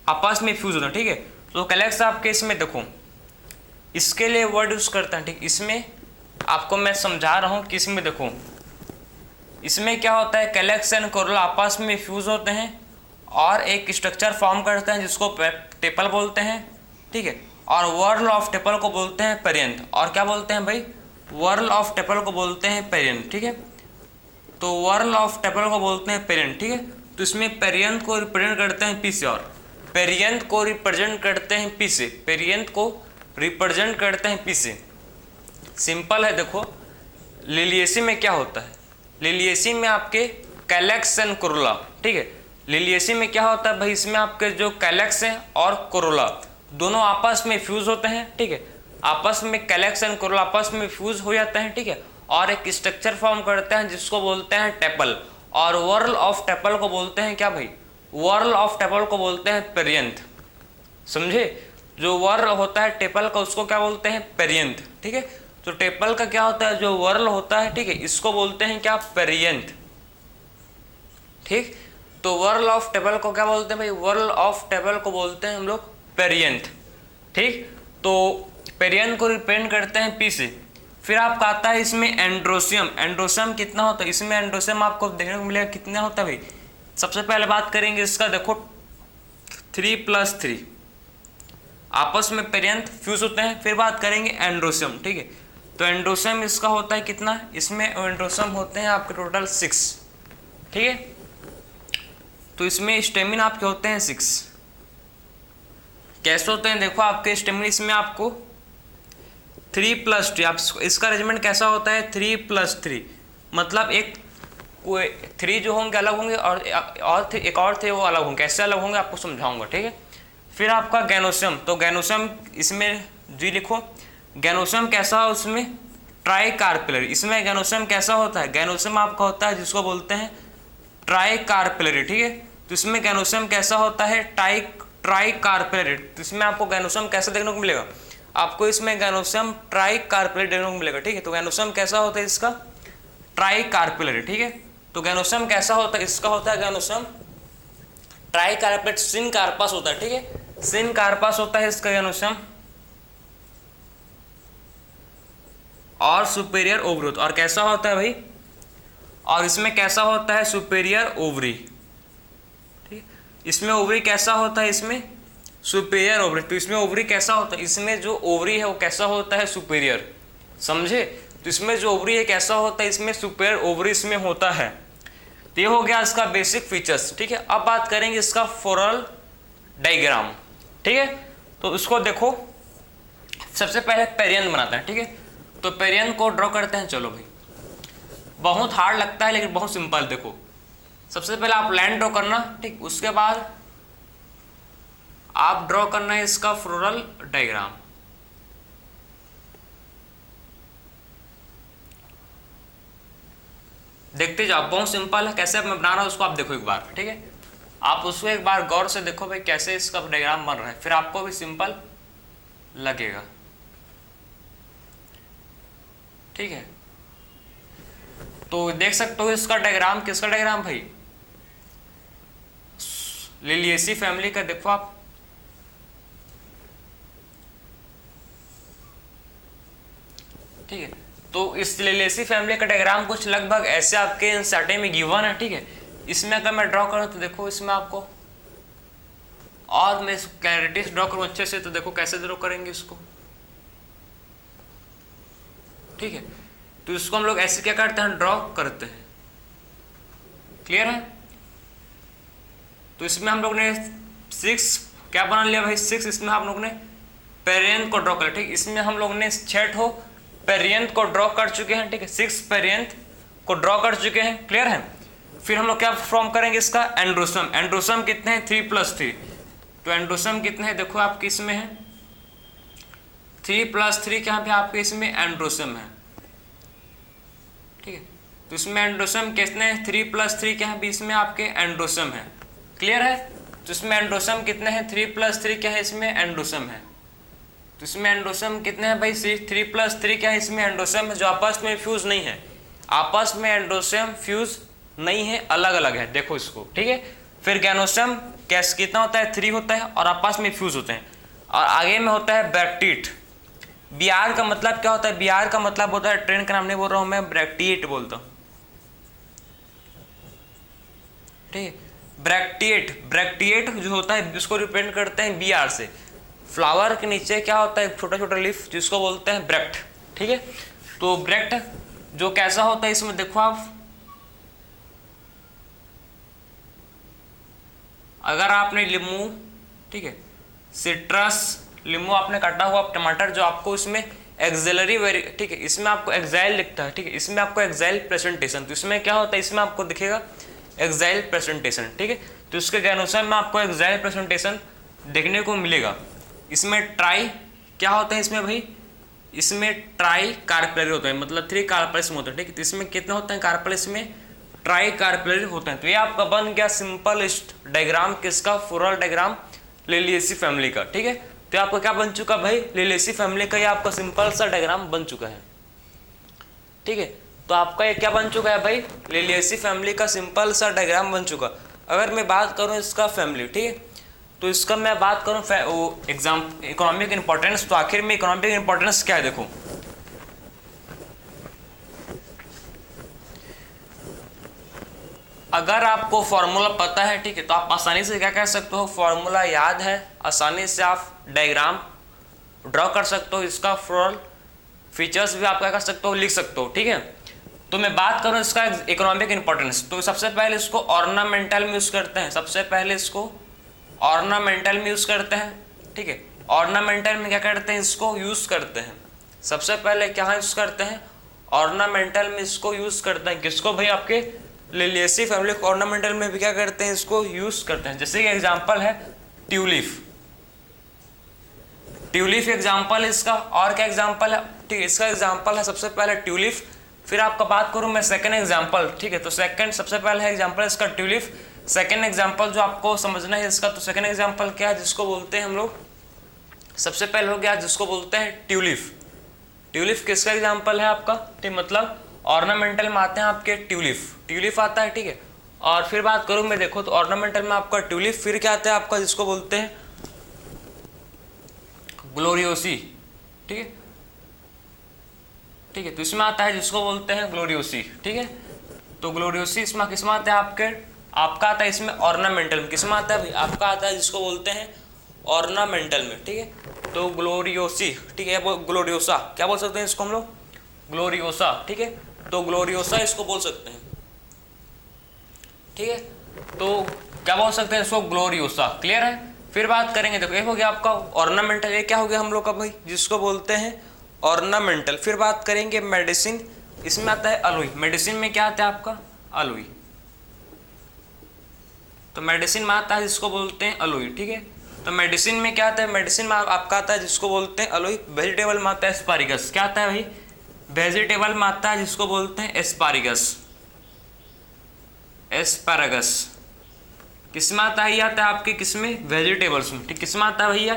आपस में फ्यूज होते हैं। ठीक है, तो कैलेक्स आपके इसमें देखो इसके लिए वर्ड यूज करते हैं। ठीक, इसमें आपको मैं समझा रहा हूँ कि इसमें देखो इसमें क्या होता है कैलेक्स एंड कोरोला आपस में फ्यूज होते हैं और एक स्ट्रक्चर फॉर्म करते हैं जिसको टेपल बोलते हैं। ठीक है, और वर्ल ऑफ टेपल को बोलते हैं पेरियंथ। और क्या बोलते हैं भाई, वर्ल ऑफ टेपल को बोलते हैं पेरियंथ। ठीक है, तो वर्ल ऑफ टेपल को बोलते हैं पेरियंथ। ठीक है, तो इसमें पेरियंथ को रिप्रेजेंट करते हैं पी से, और पेरियंथ को रिप्रेजेंट करते हैं पी से, पेरियंथ को रिप्रेजेंट करते हैं पी से। सिंपल है, देखो लिलिएसी में क्या होता है, लिलिएसी में आपके कैलेक्स एंड कोरोला। ठीक है, लिलिएसी में क्या होता है भाई, इसमें आपके जो कैलेक्स हैं और कोरोला दोनों आपस में फ्यूज होते हैं। ठीक है, आपस में कैलेक्स एंड कोरोला आपस में फ्यूज हो जाते हैं। ठीक है, और एक स्ट्रक्चर फॉर्म करते हैं जिसको बोलते हैं टेपल, और वर्ल ऑफ टेपल को बोलते हैं क्या भाई, वर्ल ऑफ टेपल को बोलते हैं पेरियंथ। समझे, जो वर्ल होता है टेपल का उसको क्या बोलते हैं पेरियंथ। ठीक है, तो टेपल का क्या होता है जो वर्ल होता है, ठीक है, इसको बोलते हैं क्या पेरियंथ। ठीक, तो वर्ल ऑफ टेबल को क्या बोलते हैं भाई, वर्ल ऑफ टेबल को बोलते हैं हम लोग पेरियंथ। ठीक, तो पेरियंथ को रिप्रेजेंट करते हैं पी से। फिर आपका आता है इसमें एंड्रोसियम। एंड्रोसियम कितना होता है, इसमें एंड्रोसियम आपको देखने को मिलेगा कितना होता है भाई। सबसे पहले बात करेंगे इसका, देखो 3+3 आपस में पेरियंथ फ्यूज होते हैं। फिर बात करेंगे एंड्रोसियम। ठीक है, तो एंड्रोसियम इसका होता है कितना, इसमें एंड्रोसियम होते हैं आपके टोटल 6। ठीक है, तो इसमें स्टेमिन आपके होते हैं 6। कैसे होते हैं देखो आपके स्टेमिन, इसमें आपको 3+3, आप इसका अरेंजमेंट कैसा होता है 3+3, मतलब एक 3 जो होंगे अलग होंगे और एक और थे वो अलग होंगे। कैसे अलग होंगे आपको समझाऊंगा। ठीक है, फिर आपका गैनोसियम, तो गैनोसियम इसमें जी लिखो, गैनोसियम कैसा हो उसमें ट्राई कार्पिलरी। इसमें गैनोसियम कैसा होता है, गैनोसियम आपका होता है जिसको बोलते हैं ट्राई कार्पिलरी। ठीक है, तो इसमें गैनोसियम कैसा होता है ट्राई कार्पिलरी। तो इसमें आपको गैनोसियम कैसा देखने को मिलेगा, आपको इसमें गैनोसियम ट्राई कार्पिलरी देखने को मिलेगा। ठीक है, तो गैनोसियम कैसा होता है इसका ट्राई कार्पिलरी। ठीक है, तो गैनोसियम कैसा होता है, इसका होता है गैनोसियम ट्राई कार्पेट, सिन कार्पस होता है। ठीक है, सिन कार्पस होता है इसका गैनोसियम, और सुपेरियर ओवरी। और कैसा होता है भाई, और इसमें कैसा होता है सुपेरियर ओवरी। ठीक, इसमें ओवरी कैसा होता है, इसमें सुपेरियर ओवरी। तो इसमें ओवरी कैसा होता है, इसमें जो ओवरी है वो कैसा होता है सुपेरियर। समझे, तो इसमें जो ओवरी है कैसा होता है, इसमें सुपेरियर ओवरी इसमें होता है। तो ये हो गया इसका बेसिक फीचर्स। ठीक है, अब बात करेंगे इसका फ्लोरल डायग्राम। ठीक है, तो इसको देखो सबसे पहले पेरियंथ बनाते हैं। ठीक है, तो पेरियंथ को ड्रॉ करते हैं। चलो भाई, बहुत हार्ड लगता है लेकिन बहुत सिंपल। देखो सबसे पहले आप लाइन ड्रॉ करना। ठीक, उसके बाद आप ड्रॉ करना है इसका फ्लोरल डायग्राम। देखते जाओ, बहुत सिंपल है, कैसे मैं बना रहा हूं उसको आप देखो एक बार, ठीक है। आप उसको एक बार गौर से देखो भाई कैसे इसका डायग्राम बन रहा है, फिर आपको भी सिंपल लगेगा, ठीक है। तो देख सकते हो इसका डायग्राम, किसका डायग्राम भाई, लिलिएसी फैमिली का। देखो आप, ठीक है। तो इस लिलिएसी फैमिली का डायग्राम कुछ लगभग ऐसे आपके एनसीईआरटी में गिवन है, ठीक है। इसमें अगर मैं ड्रॉ करूं तो देखो इसमें आपको, और मैं क्लैरिटी से ड्रॉ करूं अच्छे से तो देखो कैसे ड्रॉ करेंगे इसको, ठीक है। तो इसको हम लोग ऐसे क्या करते हैं, ड्रॉ करते हैं, क्लियर है। तो इसमें हम लोग ने 6 क्या बना लिया भाई, 6, इसमें हम लोग ने पेरियंथ को ड्रॉ कर, ठीक। इसमें हम लोग ने 6 पेरियंथ को ड्रॉ कर चुके हैं, ठीक है। 6 पेरियंथ को ड्रॉ कर चुके हैं, क्लियर है। फिर हम लोग क्या फॉर्म करेंगे इसका, एंड्रोसम। एंड्रोसम कितने हैं, 3+3। तो एंड्रोसम कितने हैं देखो आपके इसमें है 3+3, क्या पे आपके इसमें एंड्रोसम है, ठीक है। तो इसमें एंड्रोसम कितने हैं, 3+3 क्या है भी इसमें आपके एंड्रोसम है, क्लियर है। तो इसमें एंड्रोसम कितने हैं, 3+3 क्या है इसमें एंड्रोसम है। तो इसमें एंड्रोसम कितने हैं भाई, 3+3 क्या है इसमें एंड्रोसम है, जो आपस में फ्यूज नहीं है। आपस में एंड्रोसम फ्यूज नहीं है, अलग अलग है, देखो इसको, ठीक है। फिर गैनोसम कैसे कितना होता है, 3 होता है और आपस में फ्यूज होते हैं। और आगे में होता है ब्रैक्टीट। बीआर का मतलब क्या होता है, बीआर का मतलब होता है, ट्रेन का नाम नहीं बोल रहा हूं मैं, ब्रैक्टीट बोलता हूं, ठीक है। ब्रैक्टीट, ब्रैक्टीट जो होता है इसको रिप्रेजेंट करते हैं बीआर से। फ्लावर के नीचे क्या होता है, छोटा छोटा लीफ, जिसको बोलते हैं ब्रैक्ट, ठीक है। तो ब्रैक्ट जो कैसा होता है इसमें देखो आप, अगर आपने लींबू, ठीक है, सिट्रस, लींबू आपने काटा हुआ टमाटर, जो आपको इसमें एक्सिलरी वेरी, ठीक है, इसमें आपको एक्साइल लिखता है, ठीक है। इसमें आपको एक्साइल प्रेजेंटेशन, तो इसमें क्या होता है, इसमें आपको दिखेगा एक्साइल प्रेजेंटेशन, ठीक है। तो इसके अनुसार में आपको एक्साइल प्रेजेंटेशन देखने को मिलेगा। इसमें ट्राई क्या होता है इसमें भाई, इसमें ट्राई कार्पेलरी होता है, मतलब 3 कार्पेल्स में होता है, ठीक है। तो इसमें कितने होते हैं कार्पेल्स में, ट्राई कार्पेलरी होते हैं। तो ये आपका बन गया सिंपल डायग्राम, किसका, फ्लोरल डायग्राम लिलिएसी फैमिली का, ठीक है। तो आपका क्या बन चुका भाई, लिलिएसी फैमिली का ये आपका सिंपल सा डायग्राम बन चुका है, ठीक है। तो आपका ये क्या बन चुका है भाई, लिलिएसी फैमिली का सिंपल सा डायग्राम बन चुका। अगर मैं बात करूं इसका फैमिली, ठीक है, तो इसका मैं बात करूं एग्जाम इकोनॉमिक इंपॉर्टेंस, तो आखिर में इकोनॉमिक इंपॉर्टेंस क्या है देखो, अगर आपको फॉर्मूला पता है, ठीक है, तो आप आसानी से क्या कह सकते हो, फॉर्मूला याद है, आसानी से आप डायग्राम ड्रॉ कर सकते हो, इसका फ्लोरल फीचर्स भी आप क्या कर सकते हो, लिख सकते हो, ठीक है। तो मैं बात करूं इसका इकोनॉमिक इंपॉर्टेंस, तो सबसे पहले इसको ऑर्नामेंटल में यूज करते हैं, सबसे पहले इसको ऑर्नामेंटल में यूज करते हैं, ठीक है। ऑर्नामेंटल में क्या करते हैं, इसको यूज करते हैं, सबसे पहले क्या यूज करते हैं, ऑर्नामेंटल में इसको यूज करते हैं, किसको भाई, आपके लिलिएसी फैमिली को ऑर्नामेंटल में भी क्या करते हैं, इसको यूज करते हैं। जैसे कि एग्जांपल है ट्यूलिप, ट्यूलिप एग्जांपल है इसका, और क्या एग्जांपल है, ठीक है, इसका एग्जांपल है सबसे पहले ट्यूलिप। फिर आपका बात करूं मैं सेकंड एग्जांपल, ठीक है, तो सेकंड सबसे पहले है एग्जांपल इसका ट्यूलिप। सेकंड एग्जांपल जो आपको समझना है इसका, तो सेकंड एग्जांपल क्या है, जिसको बोलते हैं हम लोग, सबसे पहले हो गया जिसको बोलते हैं ट्यूलिप। ट्यूलिप किसका एग्जांपल है आपका, ठीक, मतलब ऑर्नामेंटल में आते हैं आपके ट्यूलिप, ट्यूलिप आता है, ठीक है। और फिर बात करूं मैं देखो तो ऑर्नामेंटल में आपका ट्यूलिप, फिर क्या आता है आपका, जिसको बोलते हैं ग्लोरियोसी, ठीक है, ठीक है। तो इसमें आता है जिसको बोलते हैं ग्लोरियोसी, ठीक है। तो ग्लोरियोसी इसमें किसमें आता है आपके, आपका आता है इसमें ऑर्नामेंटल में, किसमें आता है भाई, आपका आता है जिसको बोलते हैं ऑर्नामेंटल में, ठीक है। तो ग्लोरियोसी, ठीक है, ग्लोरियोसा क्या बोल सकते हैं इसको हम लोग, ग्लोरियोसा, ठीक है। तो ग्लोरियोसा इसको बोल सकते हैं, ठीक है। तो क्या बोल सकते हैं इसको, ग्लोरियोसा, क्लियर है। फिर बात करेंगे, देखो ये हो गया आपका ऑर्नामेंटल, ये क्या हो गया हम लोग का भाई, जिसको बोलते हैं ऑर्नामेंटल। फिर बात करेंगे मेडिसिन, इसमें आता है अलुई, मेडिसिन में क्या आता है आपका, अलुई। तो मेडिसिन में आता है जिसको बोलते हैं अलुई, ठीक है। तो मेडिसिन में क्या आता है, मेडिसिन में आपका आता है जिसको बोलते हैं अलोई, वेजिटेबल में आता है एस्पारिगस। क्या आता है भाई, वेजिटेबल में आता है जिसको बोलते हैं एस्पारिगस, एस्पारागस। किसमें आता है, ये आता है आपके किसमें, वेजिटेबल्स में। ठीक, किसमें आता है भैया,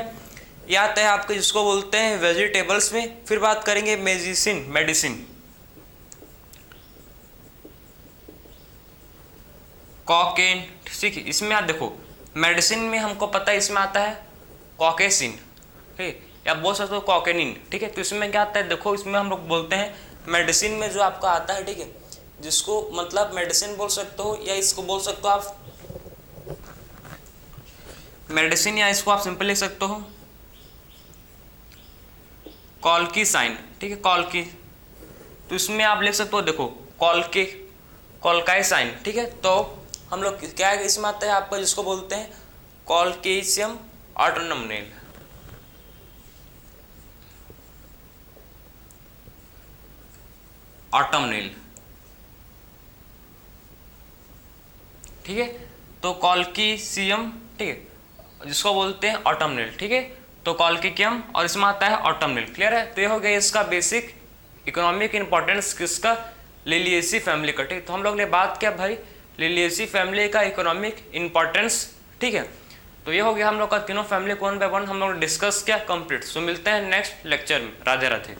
ये आता है आपके जिसको बोलते हैं वेजिटेबल्स में। फिर बात करेंगे मेडिसिन, मेडिसिन कॉकेन। ठीक है, इसमें आप देखो मेडिसिन में हमको पता है इसमें आता है कॉकेसिन, ठीक, या बोल सकते हो कॉकेनिन। ठीक है, तो इसमें क्या आता है, देखो इसमें हम लोग बोलते हैं मेडिसिन में जो आपका आता है, ठीक है, जिसको मतलब मेडिसिन बोल सकते हो या इसको बोल सकते हो आप मेडिसिन, या इसको आप सिंपल लिख सकते हो कॉल्की साइन। ठीक है, कॉल्की, तो इसमें आप लिख सकते हो देखो कॉल्के, कॉल्काई साइन। ठीक है, तो हम लोग क्या है इसमें आता है आपका जिसको बोलते हैं कॉल्केशियम ऑटोनमनेल। ऑटोमनेल, ठीक है, तो कॉल्कीशियम, ठीक है, जिसको बोलते हैं ऑटोमनेल। ठीक है, तो कॉल्कियम और इसमें आता है ऑटोमनेल। क्लियर है, तो ये हो गया इसका बेसिक इकोनॉमिक इंपॉर्टेंस किसका, लिलिएसी फैमिली का। ठीक, तो हम लोग ने बात किया भाई लिलिएसी फैमिली का इकोनॉमिक इंपॉर्टेंस। ठीक है, तो ये हो गया हम लोग का तीनों फैमिली वन बाय वन हम लोग डिस्कस किया कंप्लीट। सो मिलते हैं नेक्स्ट लेक्चर में। राधे राधे।